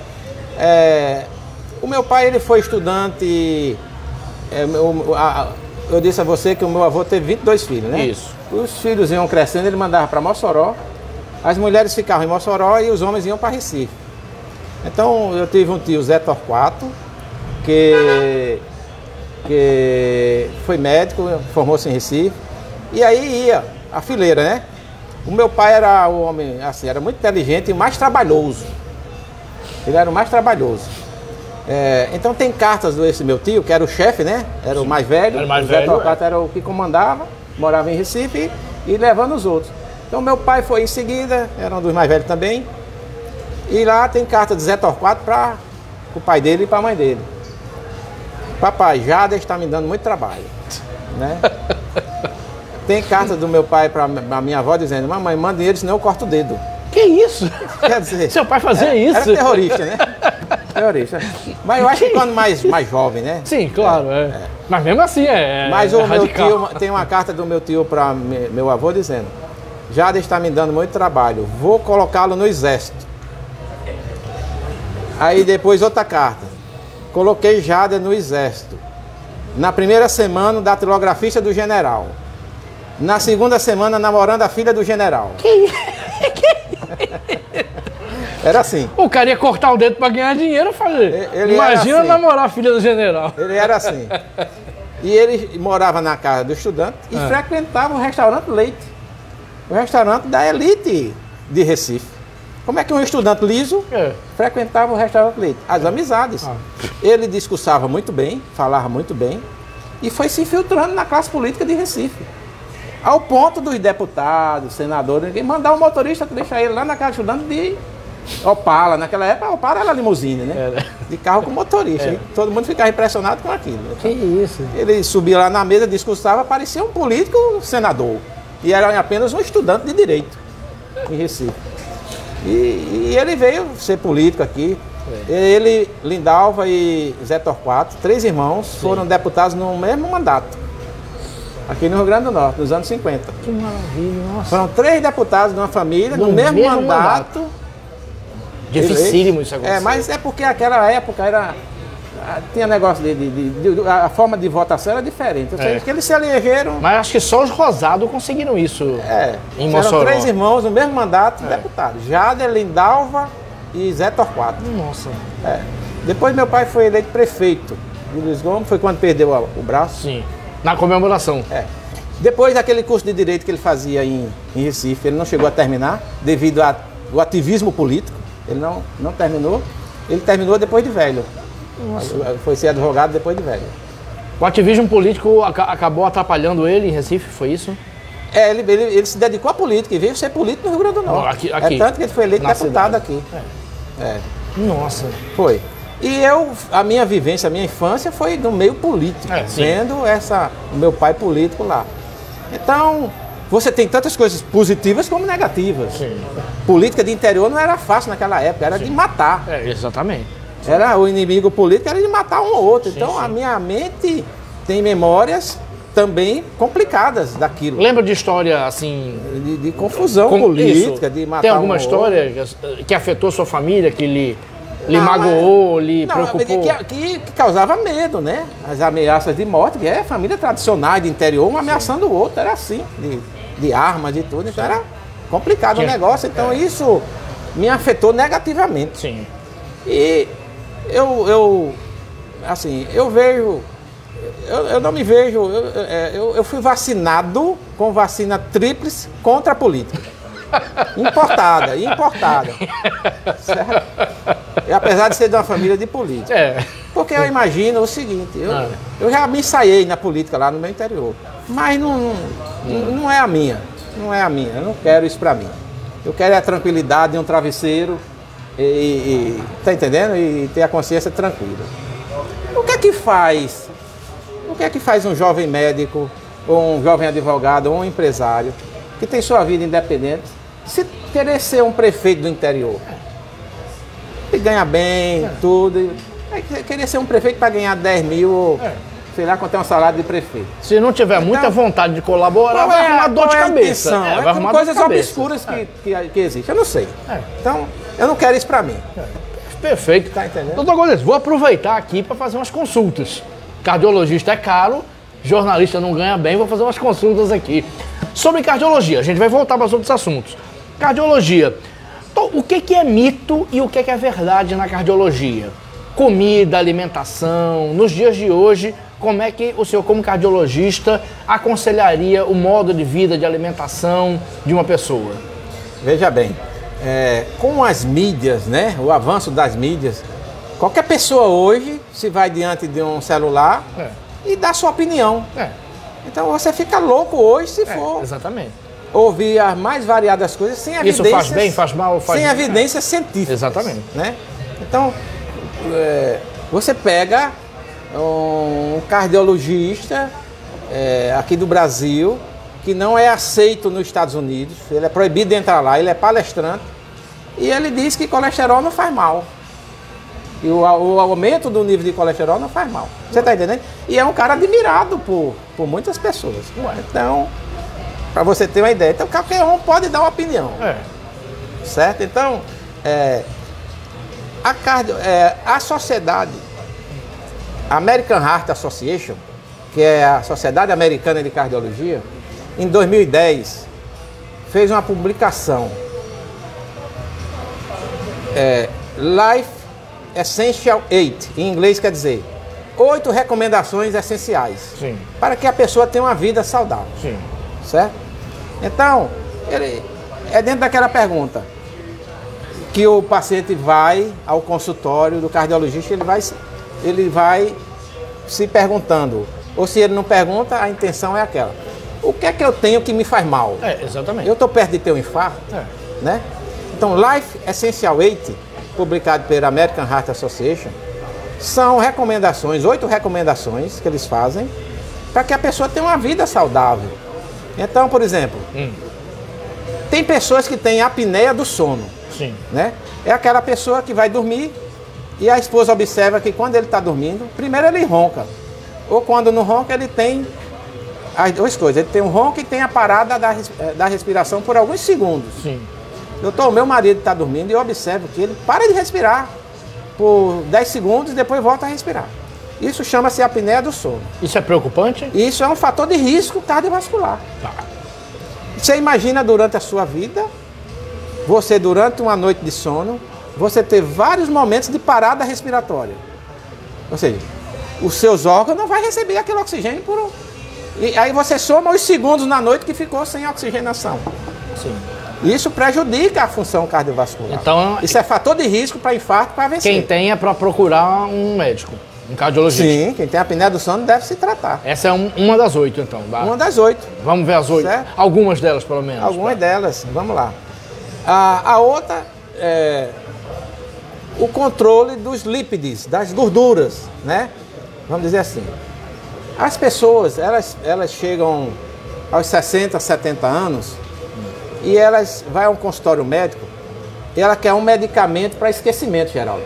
o meu pai, ele foi estudante. Eu disse a você que o meu avô teve 22 filhos, né? Isso. Os filhos iam crescendo, ele mandava para Mossoró. As mulheres ficavam em Mossoró e os homens iam para Recife. Então eu tive um tio, Zé Torquato, que foi médico, formou-se em Recife. E aí ia a fileira, né? O meu pai era um homem, assim, era muito inteligente e mais trabalhoso. Ele era o mais trabalhoso. Então tem cartas desse meu tio, que era o chefe, né? Era o mais velho. O Zé Torquato era o que comandava, morava em Recife e levando os outros. Então meu pai foi em seguida, era um dos mais velhos também. E lá tem carta de Zé Torquato para o pai dele e para a mãe dele. Papai, Jader está me dando muito trabalho, né? Tem carta do meu pai para a minha avó dizendo: mamãe, manda dinheiro, senão eu corto o dedo. Que isso? Quer dizer, seu pai fazia isso? Era terrorista, né? Terrorista. Mas eu acho que quando mais jovem, né? Sim, claro. Mas mesmo assim Mas o meu tio, tem uma carta do meu tio para meu avô dizendo: Jader está me dando muito trabalho, vou colocá-lo no exército. Aí depois outra carta: coloquei Jader no exército. Na primeira semana, datilografista do general. Na segunda semana, namorando a filha do general. Era assim. O cara ia cortar o dedo para ganhar dinheiro, fazer. Imagina assim. Namorar a filha do general. Ele era assim. E ele morava na casa do estudante e frequentava o restaurante Leite. O restaurante da elite de Recife. Como é que um estudante liso frequentava o restaurante Leite? As amizades. Ele discursava muito bem, falava muito bem e foi se infiltrando na classe política de Recife. Ao ponto dos deputados, senadores, ninguém mandar o motorista deixar ele lá na casa estudante de Opala. Naquela época, a Opala era limusine, né? De carro com motorista. E todo mundo ficava impressionado com aquilo. Que isso? Ele subia lá na mesa, discursava, parecia um político senador. E era apenas um estudante de direito em Recife. E ele veio ser político aqui. Ele, Lindalva e Zé Torquato, 3 irmãos, foram deputados no mesmo mandato. Aqui no Rio Grande do Norte, nos anos 50. Que maravilha, nossa. Foram 3 deputados de uma família, no mesmo mandato. Dificílimo isso agora. Mas é porque aquela época tinha negócio a forma de votação era diferente. Eu sei que eles se elegeram. Mas acho que só os Rosados conseguiram isso em Mossoró. Foram 3 irmãos no mesmo mandato, deputados. Jader, Lindalva e Zé Torquato. Nossa. Depois meu pai foi eleito prefeito de Luiz Gomes, foi quando perdeu o braço. Sim. Na comemoração. Depois daquele curso de Direito que ele fazia em Recife, ele não chegou a terminar, devido ao ativismo político. Ele não terminou. Ele terminou depois de velho. Nossa. Foi ser advogado depois de velho. O ativismo político acabou atrapalhando ele em Recife, foi isso? Ele se dedicou à política e veio ser político no Rio Grande do Norte. Aqui, tanto que ele foi eleito deputado aqui. Nossa. Foi. E a minha vivência, a minha infância foi no meio político, vendo o meu pai político lá. Então, você tem tantas coisas positivas como negativas. Sim. Política de interior não era fácil naquela época, era de matar. Exatamente. O inimigo político era de matar um ou outro. Então, a minha mente tem memórias também complicadas daquilo. Lembra de história, assim... De confusão política, de matar. Tem alguma história que afetou sua família, que lhe magoou, lhe preocupou? Que causava medo, né? As ameaças de morte, que família tradicional de interior, um ameaçando o outro, era assim, de armas e tudo, então era complicado o negócio, então isso me afetou negativamente. Sim. E eu vejo, eu não me vejo, eu fui vacinado com vacina tríplice contra a política. Importada. Certo? E apesar de ser de uma família de políticos. Porque eu imagino o seguinte, eu já me ensaiei na política lá no meu interior, mas não é a minha. Não é a minha, eu não quero isso pra mim. Eu quero a tranquilidade de um travesseiro tá entendendo? E ter a consciência tranquila. O que é que faz? O que é que faz um jovem médico, ou um jovem advogado, ou um empresário, que tem sua vida independente, se querer ser um prefeito do interior? Ele ganha bem, tudo. Querer ser um prefeito para ganhar 10 mil, ou sei lá quanto é um salário de prefeito. Se não tiver muita vontade de colaborar, vai arrumar dor de cabeça. Vai arrumar coisas obscuras que existem. Eu não sei. Então, eu não quero isso para mim. Perfeito. Tá entendendo? Doutor Godinez, vou aproveitar aqui para fazer umas consultas. Cardiologista é caro, jornalista não ganha bem, vou fazer umas consultas aqui. Sobre cardiologia, a gente vai voltar para os outros assuntos. Cardiologia. Então, o que é mito e o que é verdade na cardiologia? Comida, alimentação, nos dias de hoje, como é que o senhor, como cardiologista, aconselharia o modo de vida, de alimentação de uma pessoa? Veja bem, com as mídias, né, o avanço das mídias, qualquer pessoa hoje se vai diante de um celular e dá sua opinião. Então você fica louco hoje se for exatamente. Ouvir as mais variadas coisas sem evidências. Isso faz bem, faz mal? Sem evidências científicas. Exatamente. Né? Então, você pega um cardiologista aqui do Brasil, que não é aceito nos Estados Unidos, ele é proibido de entrar lá, ele é palestrante, e ele diz que colesterol não faz mal. E o aumento do nível de colesterol não faz mal. Você está entendendo? E é um cara admirado por muitas pessoas. Então, para você ter uma ideia, então qualquer um pode dar uma opinião. Certo? Então, a sociedade American Heart Association, que é a Sociedade Americana de Cardiologia, em 2010 fez uma publicação, Life Essential 8, em inglês quer dizer 8 recomendações essenciais para que a pessoa tenha uma vida saudável. Certo? Então, é dentro daquela pergunta que o paciente vai ao consultório do cardiologista, ele vai se perguntando, ou se ele não pergunta, a intenção é aquela: o que é que eu tenho que me faz mal? Exatamente. Eu estou perto de ter um infarto, né? Então, Life Essential 8, publicado pela American Heart Association, são recomendações, 8 recomendações que eles fazem para que a pessoa tenha uma vida saudável. Então, por exemplo, tem pessoas que têm apneia do sono. Né? É aquela pessoa que vai dormir e a esposa observa que quando ele está dormindo, primeiro ele ronca. Ou quando não ronca, ele tem as duas coisas. Ele tem um ronco e tem a parada da respiração por alguns segundos. Doutor, meu marido está dormindo e eu observo que ele para de respirar por 10 segundos e depois volta a respirar. Isso chama-se apneia do sono. Isso é preocupante? Isso é um fator de risco cardiovascular. Você imagina durante a sua vida, você durante uma noite de sono, você ter vários momentos de parada respiratória. Ou seja, os seus órgãos não vão receber aquele oxigênio E aí você soma os segundos na noite que ficou sem oxigenação. Isso prejudica a função cardiovascular. Então, isso é fator de risco para infarto, para AVC. Quem tem é para procurar um médico, um cardiologista. Sim, quem tem apneia do sono deve se tratar. Essa é uma das 8, então. Uma das 8. Vamos ver as 8. Certo? Algumas delas, pelo menos. Algumas delas, vamos lá. A outra é o controle dos lípides, das gorduras, né? Vamos dizer assim. As pessoas, elas chegam aos 60, 70 anos e elas vão a um consultório médico e ela quer um medicamento para esquecimento, Geraldo,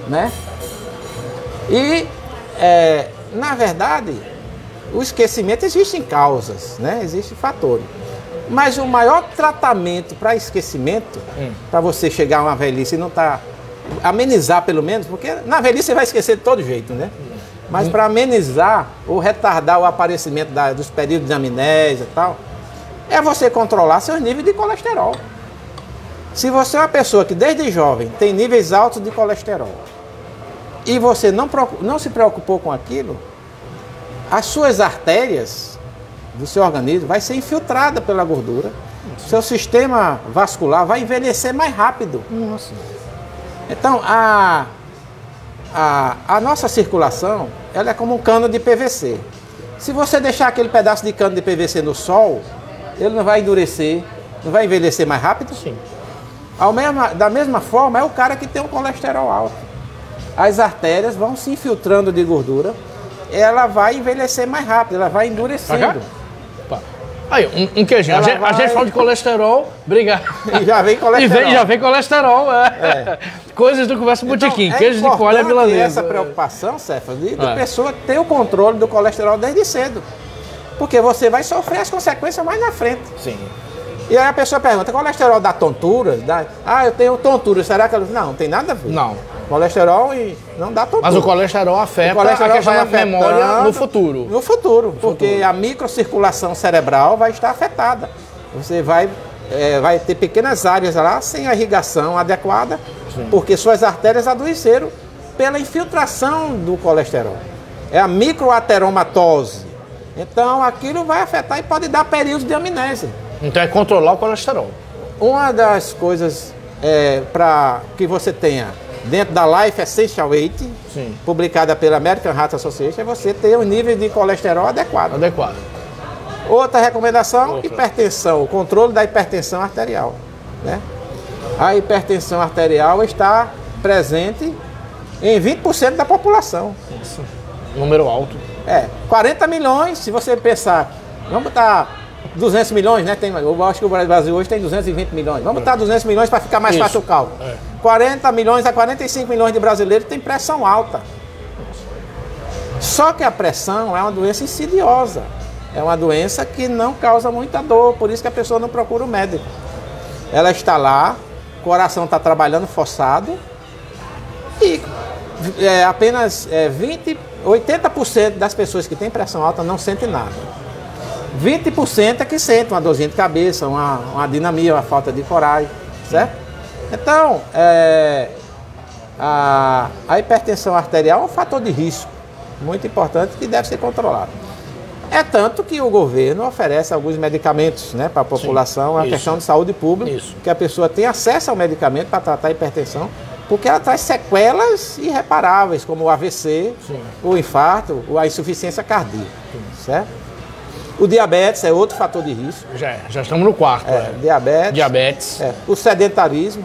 né? E, na verdade, o esquecimento existem causas, né? Existem fatores. Mas o maior tratamento para esquecimento, para você chegar a uma velhice e não amenizar pelo menos, porque na velhice você vai esquecer de todo jeito, né? Mas para amenizar ou retardar o aparecimento dos períodos de amnésia e tal, é você controlar seus níveis de colesterol. Se você é uma pessoa que desde jovem tem níveis altos de colesterol e você não se preocupou com aquilo, as suas artérias do seu organismo vai ser infiltrada pela gordura, seu sistema vascular vai envelhecer mais rápido. Então, a nossa circulação, ela é como um cano de PVC. Se você deixar aquele pedaço de cano de PVC no sol, ele não vai endurecer, não vai envelhecer mais rápido? Da mesma forma, é o cara que tem um colesterol alto. As artérias vão se infiltrando de gordura ela vai envelhecer mais rápido, ela vai endurecendo. Aí, um queijinho. A gente fala de colesterol, obrigado. E já vem colesterol. Já vem colesterol, Coisas do Conversa Botequim, queijo de coalha milanesa. Essa preocupação, Cefa, da pessoa ter o controle do colesterol desde cedo. Porque você vai sofrer as consequências mais na frente. Sim. E aí a pessoa pergunta, colesterol dá tontura? Eu tenho tontura, será que... Não tem nada a ver. Não. Colesterol não dá tontura. Mas o colesterol afeta a questão da memória no futuro. No futuro, porque a microcirculação cerebral vai estar afetada. Você vai ter pequenas áreas lá sem a irrigação adequada, porque suas artérias adoeceram pela infiltração do colesterol. É a microateromatose. Então aquilo vai afetar e pode dar períodos de amnésia. Então é controlar o colesterol. Uma das coisas para que você tenha dentro da Life Essential 8, publicada pela American Heart Association, é você ter um nível de colesterol adequado. Outra recomendação, hipertensão, o controle da hipertensão arterial. Né? A hipertensão arterial está presente em 20% da população. Isso. Número alto. 40 milhões, se você pensar, vamos botar 200 milhões, né? Eu acho que o Brasil hoje tem 220 milhões. Vamos botar 200 milhões para ficar mais fácil o cálculo. 40 milhões a 45 milhões de brasileiros têm pressão alta. Só que a pressão é uma doença insidiosa. É uma doença que não causa muita dor, por isso que a pessoa não procura o médico. Ela está lá, o coração está trabalhando forçado e apenas 80% das pessoas que têm pressão alta não sentem nada. 20% é que sentem uma dorzinha de cabeça, uma dinamia, uma falta de coragem, certo? Então, a hipertensão arterial é um fator de risco muito importante que deve ser controlado. É tanto que o governo oferece alguns medicamentos, né, para a população, a questão de saúde pública, que a pessoa tem acesso ao medicamento para tratar a hipertensão, porque ela traz sequelas irreparáveis, como o AVC, o infarto, a insuficiência cardíaca, certo? O diabetes é outro fator de risco. Já estamos no quarto. Diabetes. O sedentarismo.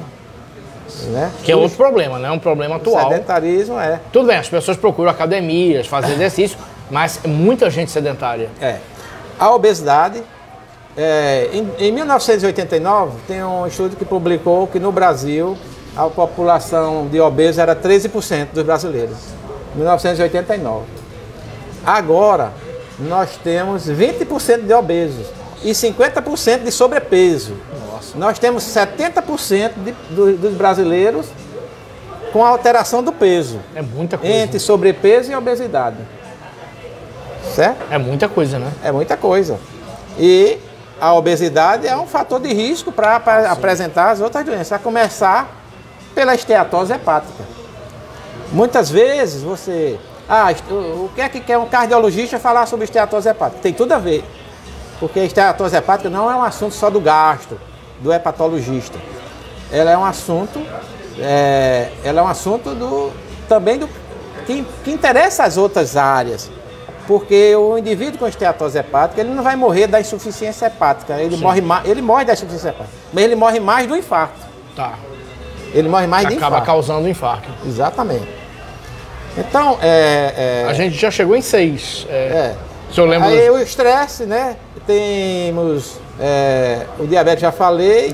Né? Que é outro problema, né? Um problema atual. O sedentarismo Tudo bem, as pessoas procuram academias, fazer exercício, mas é muita gente sedentária. A obesidade. Em 1989, tem um estudo que publicou que no Brasil a população de obesos era 13% dos brasileiros. 1989. Agora, nós temos 20% de obesos e 50% de sobrepeso. Nossa. Nós temos 70% dos brasileiros com alteração do peso. É muita coisa. Entre sobrepeso e obesidade. Certo? É muita coisa, né? É muita coisa. E a obesidade é um fator de risco para apresentar as outras doenças, a começar pela esteatose hepática. Muitas vezes você... o que é que quer um cardiologista falar sobre esteatose hepática? Tem tudo a ver. Porque a esteatose hepática não é um assunto só do gastro, do hepatologista. Ela é um assunto, também que interessa as outras áreas. Porque o indivíduo com esteatose hepática, ele não vai morrer da insuficiência hepática. Ele morre da insuficiência hepática. Mas ele morre mais do infarto. Ele morre mais de infarto. Acaba causando infarto. Exatamente. Então, a gente já chegou em 6. Se eu lembro... Aí o estresse, né? Temos o diabetes, já falei.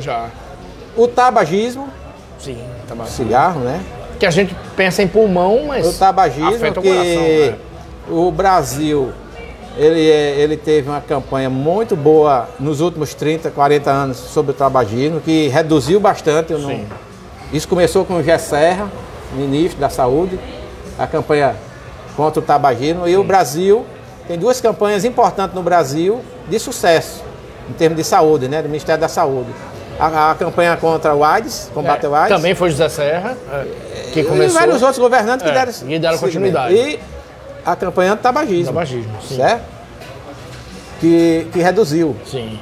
O tabagismo. Sim, tabagismo. Cigarro, né? Que a gente pensa em pulmão, mas o tabagismo, afeta o coração, né? O Brasil, ele teve uma campanha muito boa nos últimos 30, 40 anos sobre o tabagismo, que reduziu bastante. Isso começou com o Gé Serra, ministro da Saúde, a campanha contra o tabagismo. E o Brasil tem 2 campanhas importantes no Brasil de sucesso, em termos de saúde, né, do Ministério da Saúde. A campanha contra o AIDS, combate ao AIDS. Também foi José Serra, que começou. E vários outros governantes que deram continuidade. E a campanha do tabagismo. Sim. Certo? Que reduziu. Sim.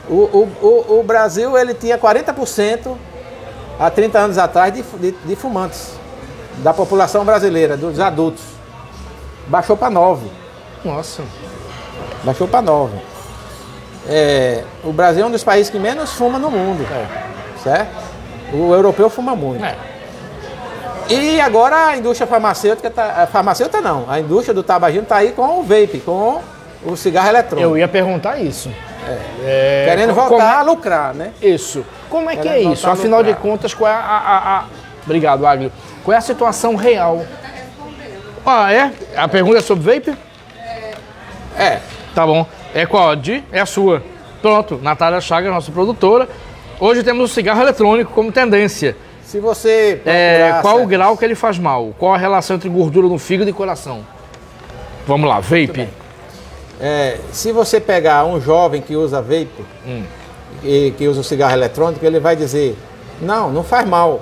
O Brasil, ele tinha 40% há 30 anos atrás de fumantes da população brasileira, dos adultos. Baixou para 9%. Nossa. Baixou para 9%. O Brasil é um dos países que menos fuma no mundo. Certo? O europeu fuma muito. E agora a indústria farmacêutica, a indústria do tabagismo está aí com o vape, com o cigarro eletrônico. Eu ia perguntar isso. Querendo voltar a lucrar, né? Isso. Como é que é isso? Afinal de contas, qual é Obrigado, Aglio. Qual é a situação real? A pergunta é sobre vape? Tá bom. É qual? É a sua. Pronto, Natália Chagas, nossa produtora. Hoje temos o cigarro eletrônico como tendência. Se você qual o grau que ele faz mal? Qual a relação entre gordura no fígado e coração? Vamos lá, vape. Se você pegar um jovem que usa vape e que usa o cigarro eletrônico, ele vai dizer, não faz mal.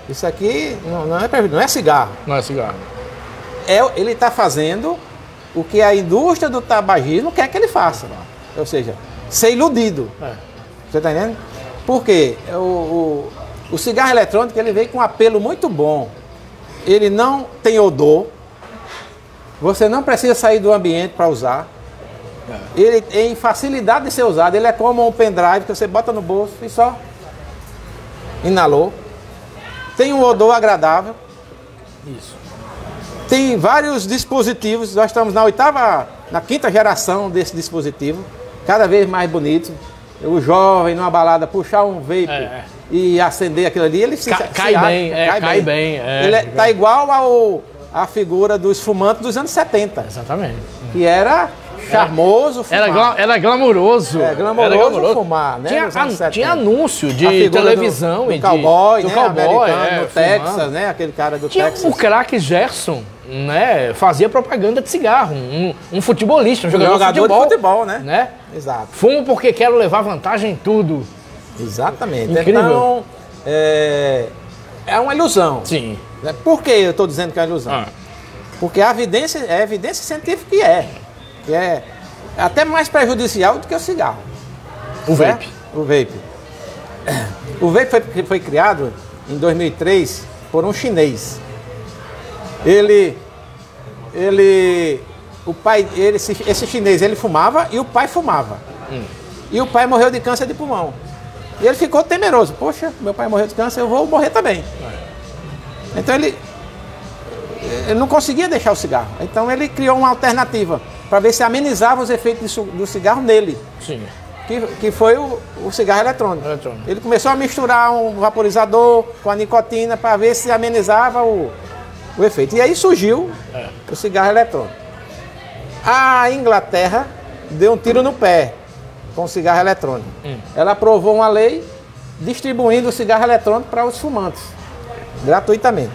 Isso aqui não é cigarro. Não é cigarro. Ele está fazendo o que a indústria do tabagismo quer que ele faça. Ou seja, ser iludido. Você está entendendo? Porque o cigarro eletrônico ele vem com um apelo muito bom. Ele não tem odor. Você não precisa sair do ambiente para usar. Ele tem facilidade de ser usado. Ele é como um pendrive que você bota no bolso e só inalou. Tem um odor agradável. Isso. Tem vários dispositivos. Nós estamos na quinta geração desse dispositivo. Cada vez mais bonito. O jovem numa balada puxar um vape e acender aquilo ali, ele cai bem. Ele tá igual à figura do esfumante dos anos 70. Exatamente. Que era charmoso fumar. Era glamouroso. Glamouroso fumar, né? Tinha anúncio de televisão do cowboy, do né? Cowboy, no Texas, né? Aquele cara do Texas. O craque Gerson, né? Fazia propaganda de cigarro. Um futebolista, um jogador de futebol, né? Exato. Fumo porque quero levar vantagem em tudo. Exatamente. Incrível. Então, é uma ilusão. Sim. Por que eu estou dizendo que é uma ilusão? Porque a evidência científica que é até mais prejudicial do que o cigarro. O vape. O vape foi criado em 2003 por um chinês. Esse chinês, ele fumava e o pai fumava. E o pai morreu de câncer de pulmão. E ele ficou temeroso. Poxa, meu pai morreu de câncer, eu vou morrer também. Então ele não conseguia deixar o cigarro. Então ele criou uma alternativa para ver se amenizava os efeitos do cigarro nele. Sim. Que foi o cigarro eletrônico. Ele começou a misturar um vaporizador com a nicotina para ver se amenizava o efeito. E aí surgiu o cigarro eletrônico. A Inglaterra deu um tiro no pé com o cigarro eletrônico. Ela aprovou uma lei distribuindo o cigarro eletrônico para os fumantes, gratuitamente.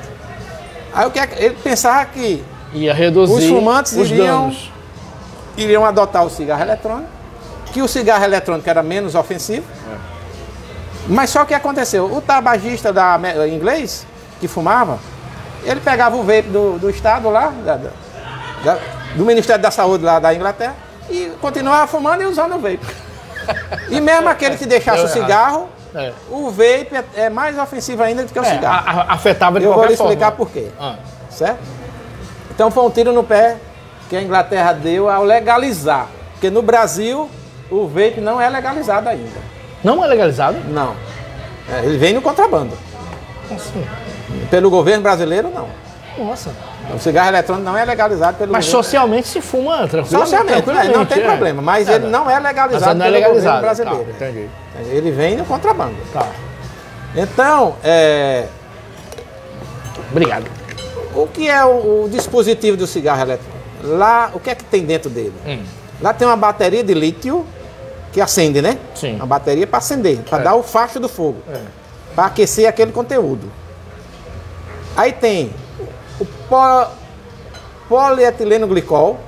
Aí ele pensava que ia reduzir os fumantes os iriam adotar o cigarro eletrônico, que o cigarro eletrônico era menos ofensivo. Mas só que aconteceu, o tabagista inglês que fumava, ele pegava o vape do estado lá, do Ministério da Saúde lá da Inglaterra, e continuava fumando e usando o vape. E mesmo aquele que deixasse o cigarro, o vape é mais ofensivo ainda do que o cigarro. Afetava de qualquer forma. Eu vou lhe explicar por quê. Certo? Então foi um tiro no pé que a Inglaterra deu ao legalizar. Porque no Brasil, o vape não é legalizado ainda. Não é legalizado? Não. Ele vem no contrabando. Assim. Pelo governo brasileiro, não. Nossa. O cigarro eletrônico não é legalizado pelo governo. Mas socialmente se fuma tranquilamente. Socialmente, não tem problema. Mas ele não é legalizado pelo governo brasileiro. Tá, entendi. Ele vem no contrabando. Tá. Então, Obrigado. O que é o dispositivo do cigarro eletrônico? Lá, o que é que tem dentro dele? Lá tem uma bateria de lítio que acende, né? Sim. Uma bateria para acender, para dar o facho do fogo, para aquecer aquele conteúdo. Aí tem o polietileno glicol,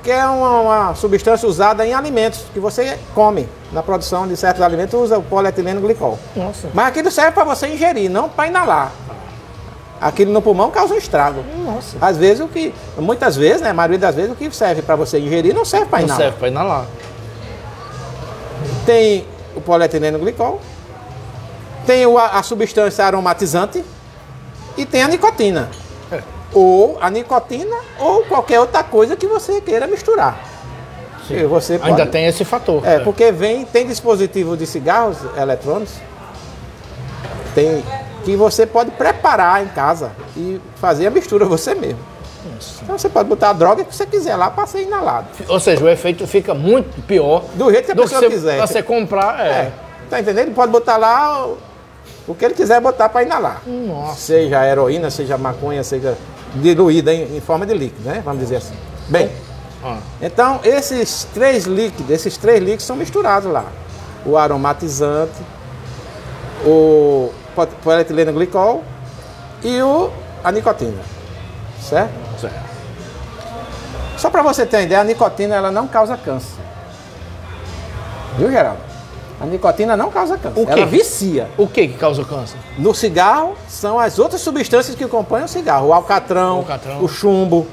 que é uma substância usada em alimentos que você come. Na produção de certos alimentos usa o polietileno glicol. Nossa. Mas aquilo serve para você ingerir, não para inalar. Aquilo no pulmão causa um estrago. Nossa. Às vezes muitas vezes, né, a maioria das vezes, o que serve para você ingerir não serve para inalar. Não serve para inalar. Tem o polietileno glicol, tem a substância aromatizante e tem a nicotina. Ou a nicotina ou qualquer outra coisa que você queira misturar. Você pode... Ainda tem esse fator. Porque tem dispositivo de cigarros eletrônicos que você pode preparar em casa e fazer a mistura você mesmo. Isso. Então você pode botar a droga que você quiser lá para ser inalado. Ou seja, o efeito fica muito pior do jeito que a pessoa quiser. Você comprar, tá entendendo? Ele pode botar lá o que ele quiser botar para inalar. Nossa. Seja heroína, seja maconha, seja diluída em forma de líquido, né? Vamos dizer assim. Bem, então esses três líquidos são misturados lá. O aromatizante, o polietileno glicol e a nicotina. Certo? Certo. Só para você ter uma ideia, a nicotina ela não causa câncer. Viu, Geraldo? A nicotina não causa câncer. Ela vicia. O que causa câncer? No cigarro são as outras substâncias que compõem o cigarro. O alcatrão, o chumbo.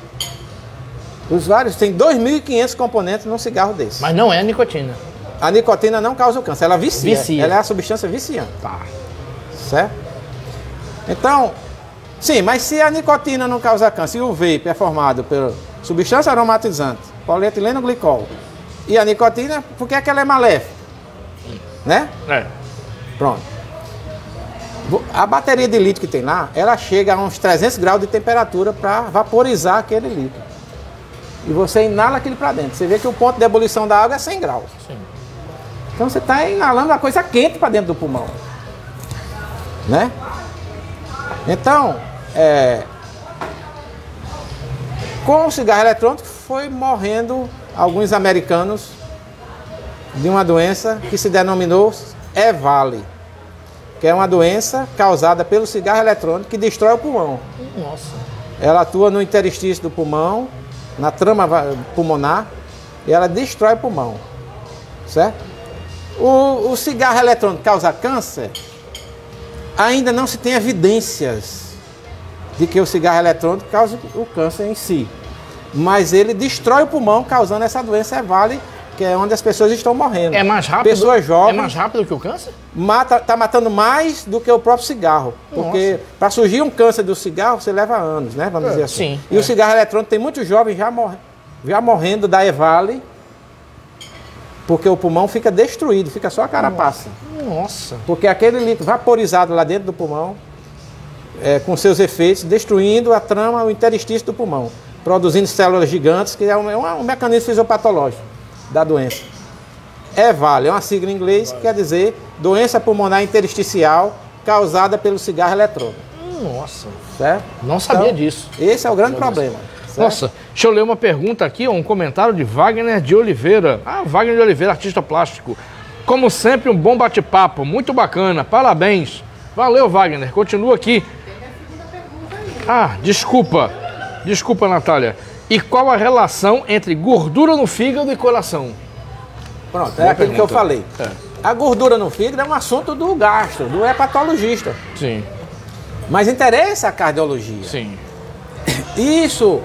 Os vários, tem 2.500 componentes num cigarro desse. Mas não é a nicotina. A nicotina não causa o câncer, ela vicia. Ela é a substância viciante. Tá. Certo? Então, sim, mas se a nicotina não causa câncer e o vape é formado por substância aromatizante, polietileno glicol e a nicotina, por que é que ela é maléfica? Né? Pronto. A bateria de lítio que tem lá, ela chega a uns 300 graus de temperatura para vaporizar aquele líquido. E você inala aquilo para dentro. Você vê que o ponto de ebulição da água é 100 graus. Sim. Então você está inalando uma coisa quente para dentro do pulmão. Né? Então, com o cigarro eletrônico foi morrendo alguns americanos de uma doença que se denominou EVALI, que é uma doença causada pelo cigarro eletrônico que destrói o pulmão. Nossa. Ela atua no interstício do pulmão, na trama pulmonar, e ela destrói o pulmão. Certo? O cigarro eletrônico causa câncer? Ainda não se tem evidências de que o cigarro eletrônico cause o câncer em si. Mas ele destrói o pulmão, causando essa doença EVALI, que é onde as pessoas estão morrendo. É mais rápido? Pessoas jovens. É mais rápido que o câncer? Está matando mais do que o próprio cigarro. Porque para surgir um câncer do cigarro, você leva anos, né? Vamos dizer assim. Sim. E o cigarro eletrônico tem muitos jovens já morrendo da EVALI, porque o pulmão fica destruído, fica só a carapaça. Nossa. Porque aquele líquido vaporizado lá dentro do pulmão, com seus efeitos, destruindo a trama, o interstício do pulmão, produzindo células gigantes, que é um mecanismo fisiopatológico da doença. EVALI é uma sigla em inglês que quer dizer doença pulmonar intersticial causada pelo cigarro eletrônico. Nossa. Certo? Não sabia disso. Esse é o grande problema. Certo? Nossa, deixa eu ler uma pergunta aqui, um comentário de Wagner de Oliveira. Wagner de Oliveira, artista plástico. Como sempre, um bom bate-papo, muito bacana, parabéns. Valeu, Wagner, continua aqui. Desculpa, Natália. E qual a relação entre gordura no fígado e coração? Pronto, é aquilo que eu falei. A gordura no fígado é um assunto do gastro, do hepatologista. Sim. Mas interessa a cardiologia. Sim. Isso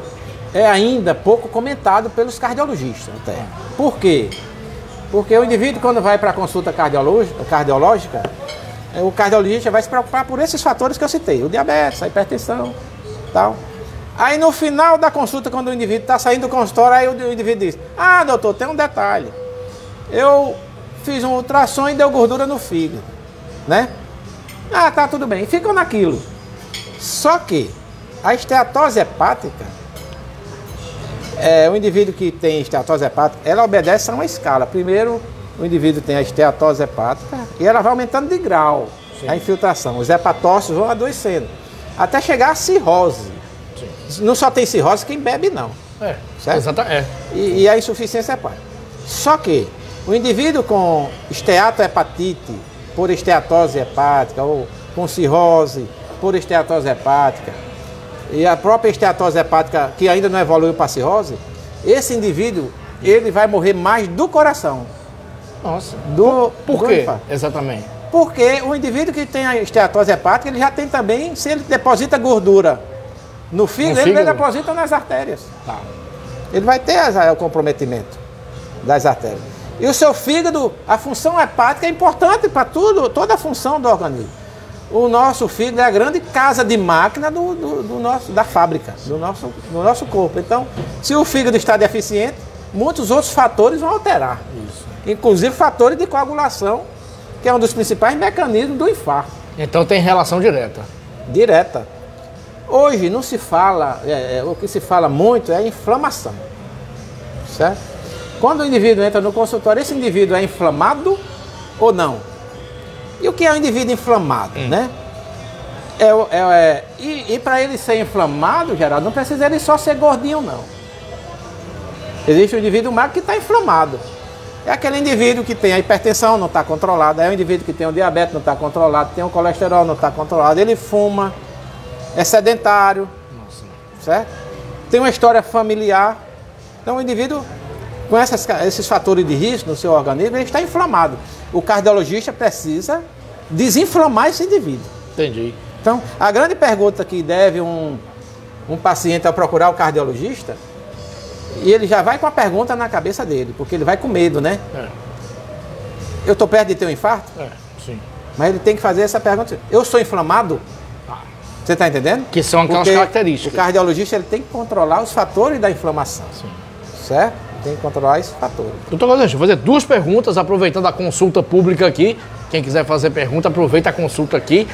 é ainda pouco comentado pelos cardiologistas até. Por quê? Porque o indivíduo, quando vai para a consulta cardiológica, o cardiologista vai se preocupar por esses fatores que eu citei. O diabetes, a hipertensão, tal. Aí no final da consulta, quando o indivíduo está saindo do consultório, aí o indivíduo diz: ah, doutor, tem um detalhe. Eu fiz um ultrassom e deu gordura no fígado, né? Ah, tá, tudo bem. Ficam naquilo. Só que a esteatose hepática, o indivíduo que tem esteatose hepática, ela obedece a uma escala. Primeiro, o indivíduo tem a esteatose hepática e ela vai aumentando de grau. Sim. A infiltração. Os hepatócitos vão adoecendo. Até chegar à cirrose. Sim. Não só tem cirrose quem bebe, não. Certo? Exatamente. E a insuficiência hepática. Só que o indivíduo com esteatohepatite por esteatose hepática ou com cirrose por esteatose hepática e a própria esteatose hepática que ainda não evoluiu para cirrose, esse indivíduo ele vai morrer mais do coração. Nossa. Por quê? Exatamente. Porque o indivíduo que tem a esteatose hepática, ele já tem também, se ele deposita gordura no fígado, ele deposita nas artérias. Tá. Ele vai ter o comprometimento das artérias. E o seu fígado, a função hepática é importante para toda a função do organismo. O nosso fígado é a grande casa de máquina da fábrica, do nosso corpo. Então, se o fígado está deficiente, muitos outros fatores vão alterar. Isso. Inclusive fatores de coagulação, que é um dos principais mecanismos do infarto. Então tem relação direta. Direta. Hoje não se fala, o que se fala muito é inflamação, certo? Quando o indivíduo entra no consultório, esse indivíduo é inflamado ou não? E o que é um indivíduo inflamado, né? E para ele ser inflamado, Geraldo, não precisa ele só ser gordinho, não. Existe um indivíduo magro que está inflamado. É aquele indivíduo que tem a hipertensão, não está controlada. É o indivíduo que tem o diabetes, não está controlado. Tem o colesterol, não está controlado. Ele fuma, é sedentário, certo? Tem uma história familiar. Então o indivíduo, com esses fatores de risco no seu organismo, ele está inflamado. O cardiologista precisa desinflamar esse indivíduo. Entendi. Então, a grande pergunta que deve um paciente ao procurar o cardiologista, e ele já vai com a pergunta na cabeça dele, porque ele vai com medo, né? Eu estou perto de ter um infarto? Sim. Mas ele tem que fazer essa pergunta. Eu sou inflamado? Você está entendendo? Que são aquelas características. O cardiologista ele tem que controlar os fatores da inflamação. Sim. Certo? Tem que controlar esses fatores. Doutor Galdêncio, deixa eu fazer 2 perguntas, aproveitando a consulta pública aqui. Quem quiser fazer pergunta, aproveita a consulta aqui.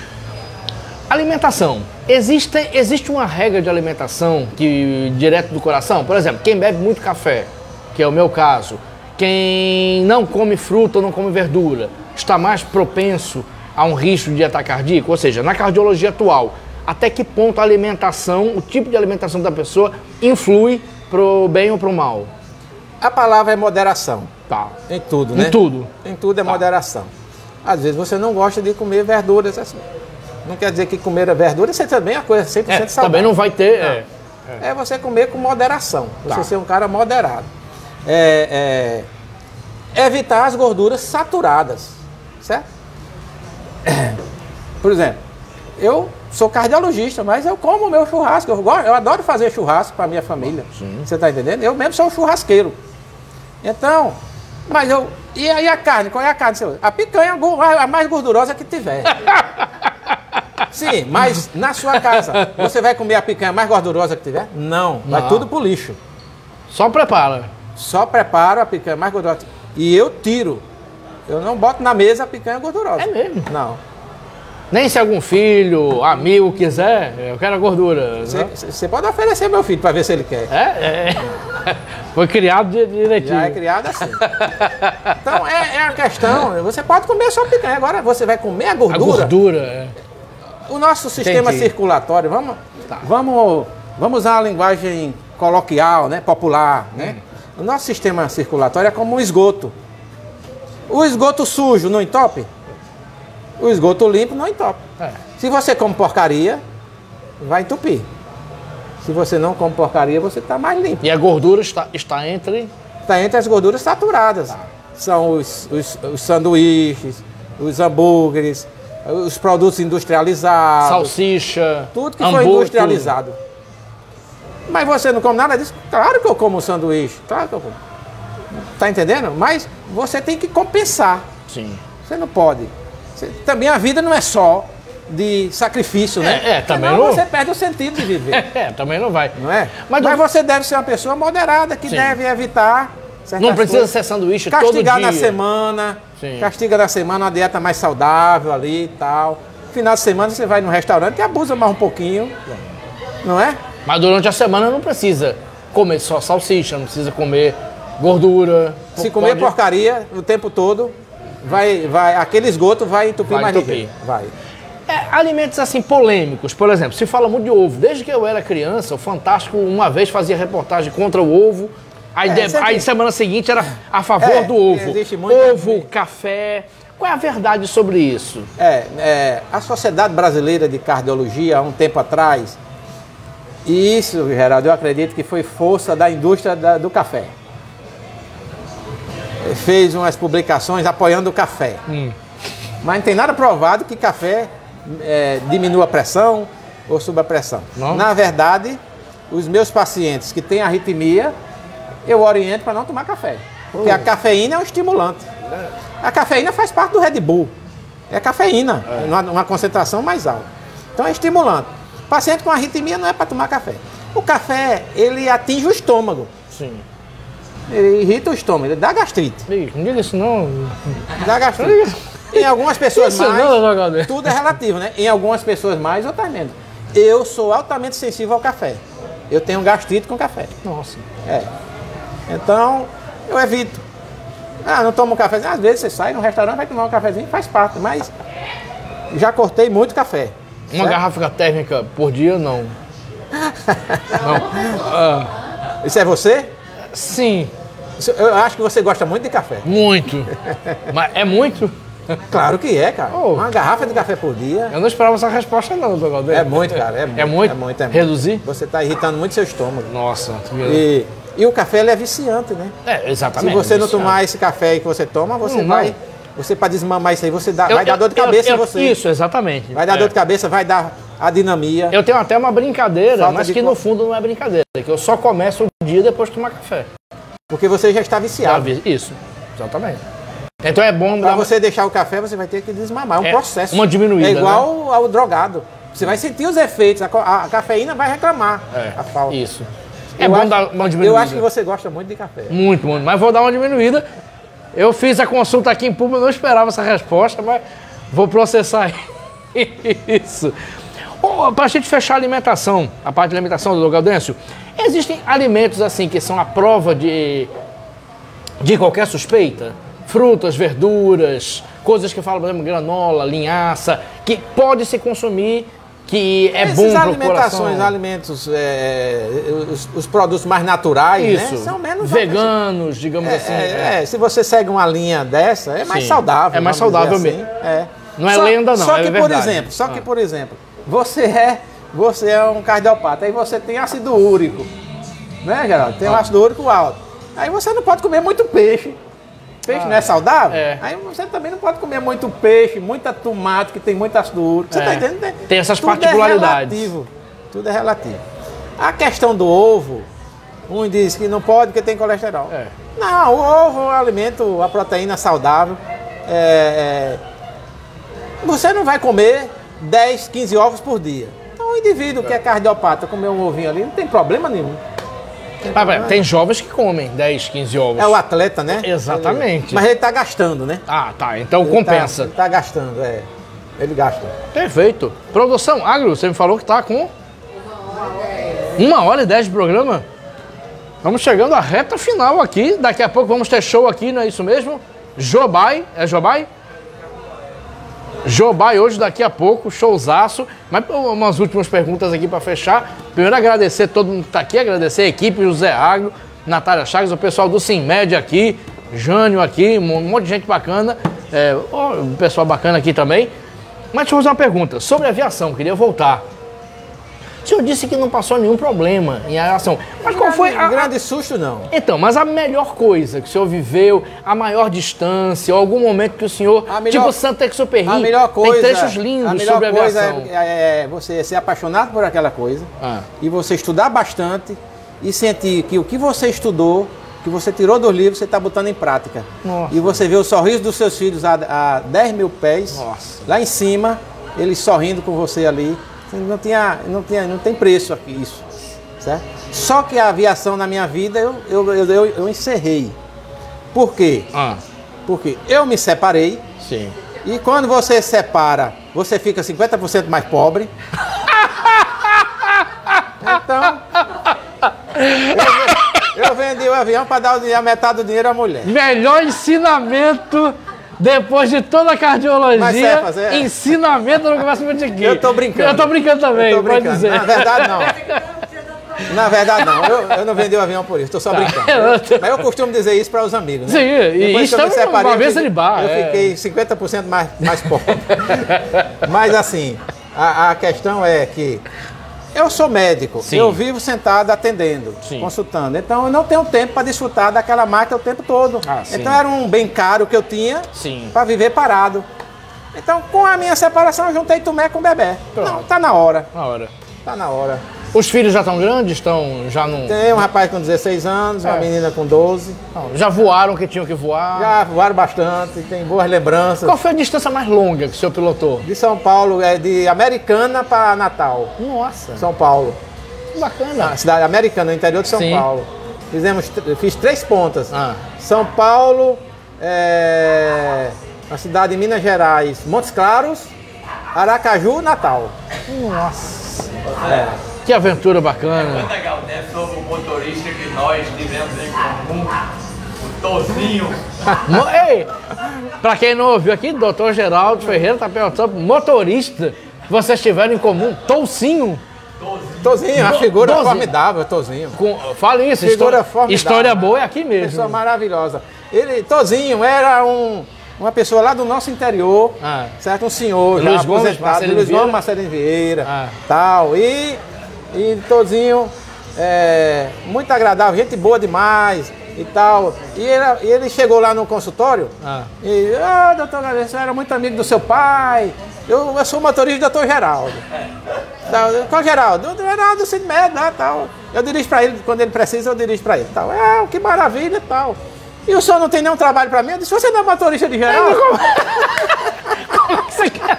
Alimentação. Existe uma regra de alimentação que direto do coração? Por exemplo, quem bebe muito café, que é o meu caso, quem não come fruta ou não come verdura, está mais propenso a um risco de ataque cardíaco? Ou seja, na cardiologia atual, até que ponto a alimentação, o tipo de alimentação da pessoa influi para o bem ou para o mal? A palavra é moderação. Tá. Em tudo, né? Em tudo. Em tudo é moderação. Às vezes você não gosta de comer verduras assim. Não quer dizer que comer a verdura você também é uma coisa 100% saudável. Também não vai ter... É você comer com moderação. Você ser um cara moderado. Evitar as gorduras saturadas. Certo? Por exemplo, eu sou cardiologista, mas eu como o meu churrasco. Eu adoro fazer churrasco para minha família. Sim. Você está entendendo? Eu mesmo sou um churrasqueiro. Então, mas eu... E aí a carne? Qual é a carne? A picanha a mais gordurosa que tiver. Sim, mas na sua casa, você vai comer a picanha mais gordurosa que tiver? Não, vai tudo pro lixo. Só prepara. Só preparo a picanha mais gordurosa. E eu tiro. Eu não boto na mesa a picanha gordurosa. É mesmo? Não. Nem se algum filho, amigo quiser, eu quero a gordura. Você pode oferecer meu filho para ver se ele quer. Foi criado direitinho. Já é criado assim. Então é a questão, você pode comer só picanha, agora você vai comer a gordura. A gordura, O nosso sistema circulatório, vamos usar a linguagem coloquial, né, popular, né? O nosso sistema circulatório é como um esgoto. O esgoto sujo não entope? O esgoto limpo não entope. Se você come porcaria, vai entupir. Se você não come porcaria, você está mais limpo. E a gordura está entre? Está entre as gorduras saturadas. São os sanduíches, os hambúrgueres, os produtos industrializados. Salsicha, tudo que foi industrializado. Mas você não come nada disso? Claro que eu como sanduíche. Claro que eu como. Tá entendendo? Mas você tem que compensar. Sim. Você não pode. Também a vida não é só de sacrifício, né? Também senão não. Você perde o sentido de viver. Também não vai. Não é? Mas você deve ser uma pessoa moderada, que deve evitar certas Não precisa coisas. ser sanduíche todo dia. Castigar na semana. Sim. Castiga na semana uma dieta mais saudável ali e tal. Final de semana você vai no restaurante e abusa mais um pouquinho. Não é? Mas durante a semana não precisa comer só salsicha, não precisa comer gordura. Se comer porcaria o tempo todo, aquele esgoto vai entupir mais ninguém. Vai. Alimentos assim polêmicos, por exemplo, se fala muito de ovo. Desde que eu era criança, o Fantástico uma vez fazia reportagem contra o ovo. Aí semana seguinte era a favor do ovo. Ovo, café. Qual é a verdade sobre isso? A Sociedade Brasileira de Cardiologia, há um tempo atrás, e isso, Geraldo, eu acredito que foi força da indústria do café. Fez umas publicações apoiando o café. Mas não tem nada provado que café diminua a pressão ou suba a pressão. Não? Na verdade, os meus pacientes que têm arritmia, eu oriento para não tomar café. Porque a cafeína é um estimulante. A cafeína faz parte do Red Bull. É cafeína, numa concentração mais alta. Então é estimulante. Paciente com arritmia não é para tomar café. O café, ele atinge o estômago. Sim. Ele irrita o estômago, ele dá gastrite. Não diga isso não. Dá gastrite. Em algumas pessoas Isso mais, não, tudo é relativo, né? Em algumas pessoas mais, outras menos. Eu sou altamente sensível ao café. Eu tenho gastrite com café. Nossa. É. Então, eu evito. Ah, não tomo café. Às vezes você sai no restaurante, vai tomar um cafezinho, faz parte, mas já cortei muito café. Uma certo? garrafa térmica por dia, não. Não. Isso é você? Sim. Eu acho que você gosta muito de café. Muito. Mas é muito? Claro que é, cara. Oh. Uma garrafa de café por dia. Eu não esperava essa resposta não, doutor Galdeiro. É muito, cara. É muito. É muito? É muito, é muito. Reduzir? Você está irritando muito seu estômago. Nossa. E o café ele é viciante, né? É, exatamente. Se você não tomar esse café aí que você toma, você vai... Você, para desmamar isso aí, vai dar dor de cabeça em você. Isso, exatamente. Vai dar dor de cabeça, vai dar adinamia. Eu tenho até uma brincadeira, Falta mas de que no fundo não é brincadeira. Que eu só começo o dia depois de tomar café. Porque você já está viciado. Isso, exatamente. Então é bom... Para você deixar o café, você vai ter que desmamar. É um processo. Uma diminuída, É igual ao drogado. Você vai sentir os efeitos. A cafeína vai reclamar. A falta. Isso. É bom dar uma diminuída. Eu acho que você gosta muito de café. Muito, muito. Mas vou dar uma diminuída. Eu fiz a consulta aqui em público, não esperava essa resposta, mas vou processar isso. Para a gente fechar a alimentação, a parte de alimentação, doutor Gaudêncio, existem alimentos assim que são a prova de qualquer suspeita? Frutas, verduras, coisas que falam, por exemplo, granola, linhaça, que pode se consumir, que é bom para o coração. Alimentos, os produtos mais naturais, isso, né? São menos veganos, digamos assim. Se você segue uma linha dessa, é mais saudável. É mais saudável mesmo. Assim. Não é lenda, não. Só que, é por exemplo, você é um cardiopata, aí você tem ácido úrico, né, Geraldo? Tem um ácido úrico alto. Aí você não pode comer muito peixe. Peixe não é saudável? Aí você também não pode comer muito peixe, muita tomate, que tem muito ácido úrico. Você tá entendendo? Tem essas particularidades. Tudo é relativo. A questão do ovo, um diz que não pode porque tem colesterol. Não, o ovo é um alimento, a proteína saudável. Você não vai comer 10, 15 ovos por dia. Então o indivíduo que é cardiopata comer um ovinho ali não tem problema nenhum. Tem jovens que comem 10, 15 ovos. É o atleta, né? Exatamente. Mas ele está gastando, né? Ah, tá. Então ele compensa. Ele está gastando, Ele gasta. Perfeito. Produção Agro, você me falou que está com 1h10 de programa? Vamos chegando à reta final aqui. Daqui a pouco vamos ter show aqui, não é isso mesmo? Jobai. É Jobai? Jobai hoje, daqui a pouco, showzaço. Mas umas últimas perguntas aqui para fechar. Primeiro agradecer todo mundo que está aqui, agradecer a equipe, José Agro, Natália Chagas, o pessoal do Simmed aqui, Jânio aqui, um monte de gente bacana, o pessoal bacana aqui também. Mas deixa eu fazer uma pergunta sobre aviação, queria voltar. O senhor disse que não passou nenhum problema em aviação. Mas qual foi a... Grande susto, não. Então, mas a melhor coisa que o senhor viveu, a maior distância, ou algum momento que o senhor... tipo Saint-Exupéry, a melhor coisa, tem trechos lindos sobre a aviação. É você ser apaixonado por aquela coisa, e você estudar bastante, e sentir que o que você estudou, que você tirou dos livros, você está botando em prática. Nossa. E você vê o sorriso dos seus filhos a 10 mil pés, lá em cima, eles sorrindo com você ali. Não tem preço aqui isso, certo? Só que a aviação na minha vida eu encerrei. Por quê? Porque eu me separei. Sim. E quando você separa, você fica 50% mais pobre. Então, eu vendi o avião para dar a metade do dinheiro à mulher. Melhor ensinamento. Depois de toda a cardiologia, ensinamento no comércio multiquinho. Eu tô brincando. Eu tô brincando também, pode dizer. Na verdade, não. Na verdade, não. Eu não vendi o avião por isso, tô só brincando. Mas eu costumo dizer isso para os amigos, né? Sim, e isso é uma cabeça de bar. Eu fiquei 50% mais pobre. Mas assim, a questão é que eu sou médico, eu vivo sentado atendendo, consultando. Então eu não tenho tempo para desfrutar daquela máquina o tempo todo. Então era um bem caro que eu tinha para viver parado. Então com a minha separação eu juntei Tomé com Bebé. Não, tá na hora. Tá na hora. Os filhos já estão grandes? Já não... Tem um rapaz com 16 anos, uma menina com 12. Já voaram o que tinham que voar? Já voaram bastante, tem boas lembranças. Qual foi a distância mais longa que o senhor pilotou? De São Paulo, de Americana para Natal. Nossa! São Paulo. Bacana. A cidade americana, no interior de São Paulo. Fiz 3 pontas. São Paulo, uma cidade de Minas Gerais, Montes Claros, Aracaju, Natal. Nossa! Que aventura bacana. Conta, Galdério, sobre o motorista que nós tivemos em comum, o Tozinho. Ei, pra quem não ouviu aqui, Dr. Geraldo Ferreira tá perguntando pro motorista que vocês tiveram em comum, Tozinho. Tozinho, uma figura formidável, Tozinho. Fala isso, figura formidável. História boa é aqui mesmo. Pessoa maravilhosa. Tozinho era uma pessoa lá do nosso interior, certo? Um senhor já aposentado, Luiz Gomes Marcelino Vieira, tal. E Tozinho, muito agradável, gente boa demais e tal. E ele chegou lá no consultório e, doutor Galdério, você era muito amigo do seu pai. Eu sou motorista do doutor Geraldo. Qual Geraldo? O Geraldo do Sinmed lá, tal. Eu dirijo para ele, quando ele precisa, eu dirijo para ele, tal. Que maravilha, tal. E o senhor não tem nenhum trabalho para mim? Eu disse, você não é motorista de Geraldo? Como você quer?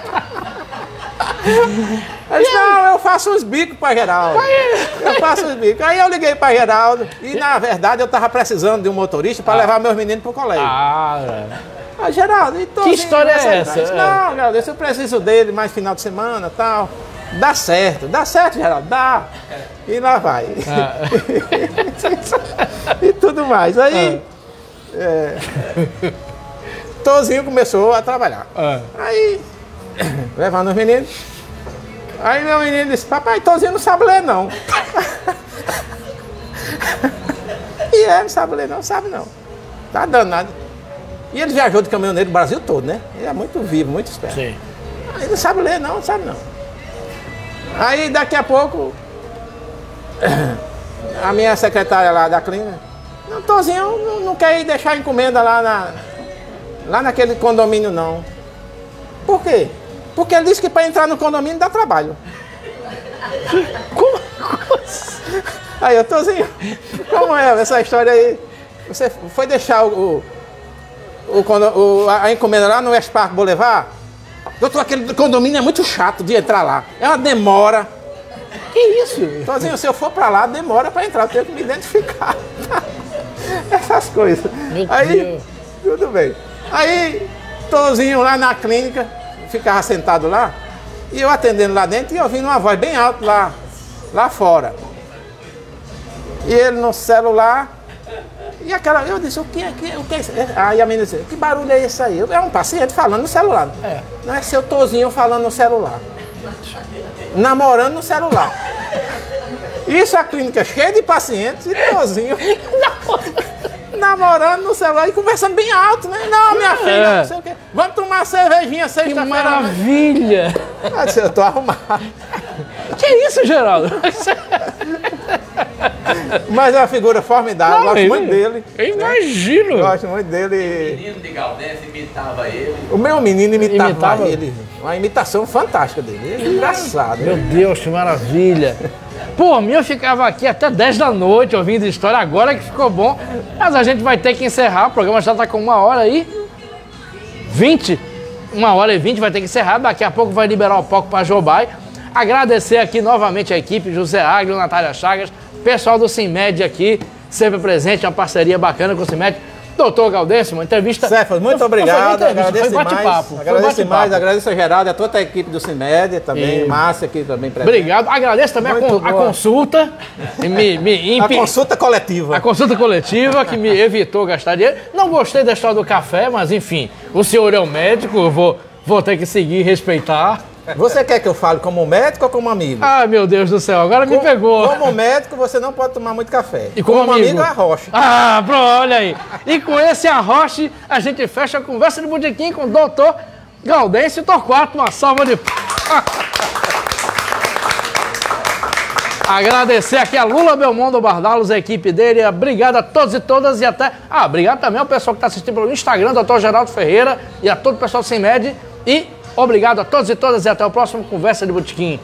Ele disse, não, eu faço uns bicos para Geraldo. Eu faço uns bicos. Aí eu liguei para Geraldo e, na verdade, eu estava precisando de um motorista para levar meus meninos para o colégio. Geraldo, então, que história é essa? Disse, não, Geraldo, eu preciso dele mais final de semana, tal. Dá certo, Geraldo, dá. E lá vai. E tudo mais. Aí, Tozinho começou a trabalhar. Aí, levando os meninos. Aí meu menino disse, papai, Tozinho não sabe ler, não. E não sabe ler, não, sabe não. Tá danado. E ele viajou de caminhoneiro do Brasil todo, né? Ele é muito vivo, muito esperto. Sim. Ele não sabe ler, não, sabe não. Aí daqui a pouco, a minha secretária lá da clínica, não, Tozinho não quer ir deixar a encomenda lá naquele condomínio, não. Por quê? Porque ele disse que para entrar no condomínio dá trabalho. Como? Aí eu, Tozinho, como é essa história aí? Você foi deixar a encomenda lá no West Park Boulevard? Doutor, aquele condomínio é muito chato de entrar lá. É uma demora. Que isso? Tozinho, se eu for pra lá, demora pra entrar. Eu tenho que me identificar. Essas coisas. Aí, tudo bem. Aí, Tozinho lá na clínica, ficava sentado lá, e eu atendendo lá dentro e ouvindo uma voz bem alta lá fora. E ele no celular. E eu disse, o que é isso? Aí a menina disse, que barulho é esse aí? É um paciente falando no celular. Não é seu Tozinho falando no celular. Namorando no celular. Isso, a clínica cheia de pacientes e Tozinho namorando no celular e conversando bem alto, né? Não, minha filha, não sei o quê. Vamos tomar uma cervejinha sexta-feira. Que maravilha! Eu disse, eu tô arrumado. Que isso, Geraldo? Mas é uma figura formidável, gosto muito dele. Eu imagino. Gosto muito dele. O menino de Galdério imitava ele. O meu menino imitava ele. Uma imitação fantástica dele. Ele é engraçado. Meu Deus, que maravilha. Por mim, eu ficava aqui até 10 da noite ouvindo história, agora que ficou bom. Mas a gente vai ter que encerrar, o programa já está com 1h20. 1h20 vai ter que encerrar, daqui a pouco vai liberar o palco para Jobai. Agradecer aqui novamente a equipe, José Agro, Natália Chagas, pessoal do Sinmed aqui, sempre presente, uma parceria bacana com o Sinmed. Doutor Galdério, uma entrevista... Cefas, muito obrigado, agradeço demais. Agradeço demais, agradeço a Geraldo, a toda a equipe do Sinmed, também, Márcia aqui também presente. Obrigado, agradeço também a consulta. A consulta coletiva. A consulta coletiva que me evitou gastar dinheiro. Não gostei da história do café, mas enfim, o senhor é o médico, eu vou ter que seguir e respeitar. Você quer que eu fale como médico ou como amigo? Ah, meu Deus do céu, agora me pegou. Como médico, você não pode tomar muito café. E como amigo, é arrocha. Ah, pronto, olha aí. E com esse arroche, a gente fecha a conversa de botequim com o doutor Gaudêncio Torquato. Uma salva de... Agradecer aqui a Lula Belmondo Bardalos, a equipe dele. Obrigado a todos e todas e até... obrigado também ao pessoal que está assistindo pelo Instagram, Dr. Geraldo Ferreira, e a todo o pessoal do Sinmed. E obrigado a todos e todas e até o próximo Conversa de Botequim.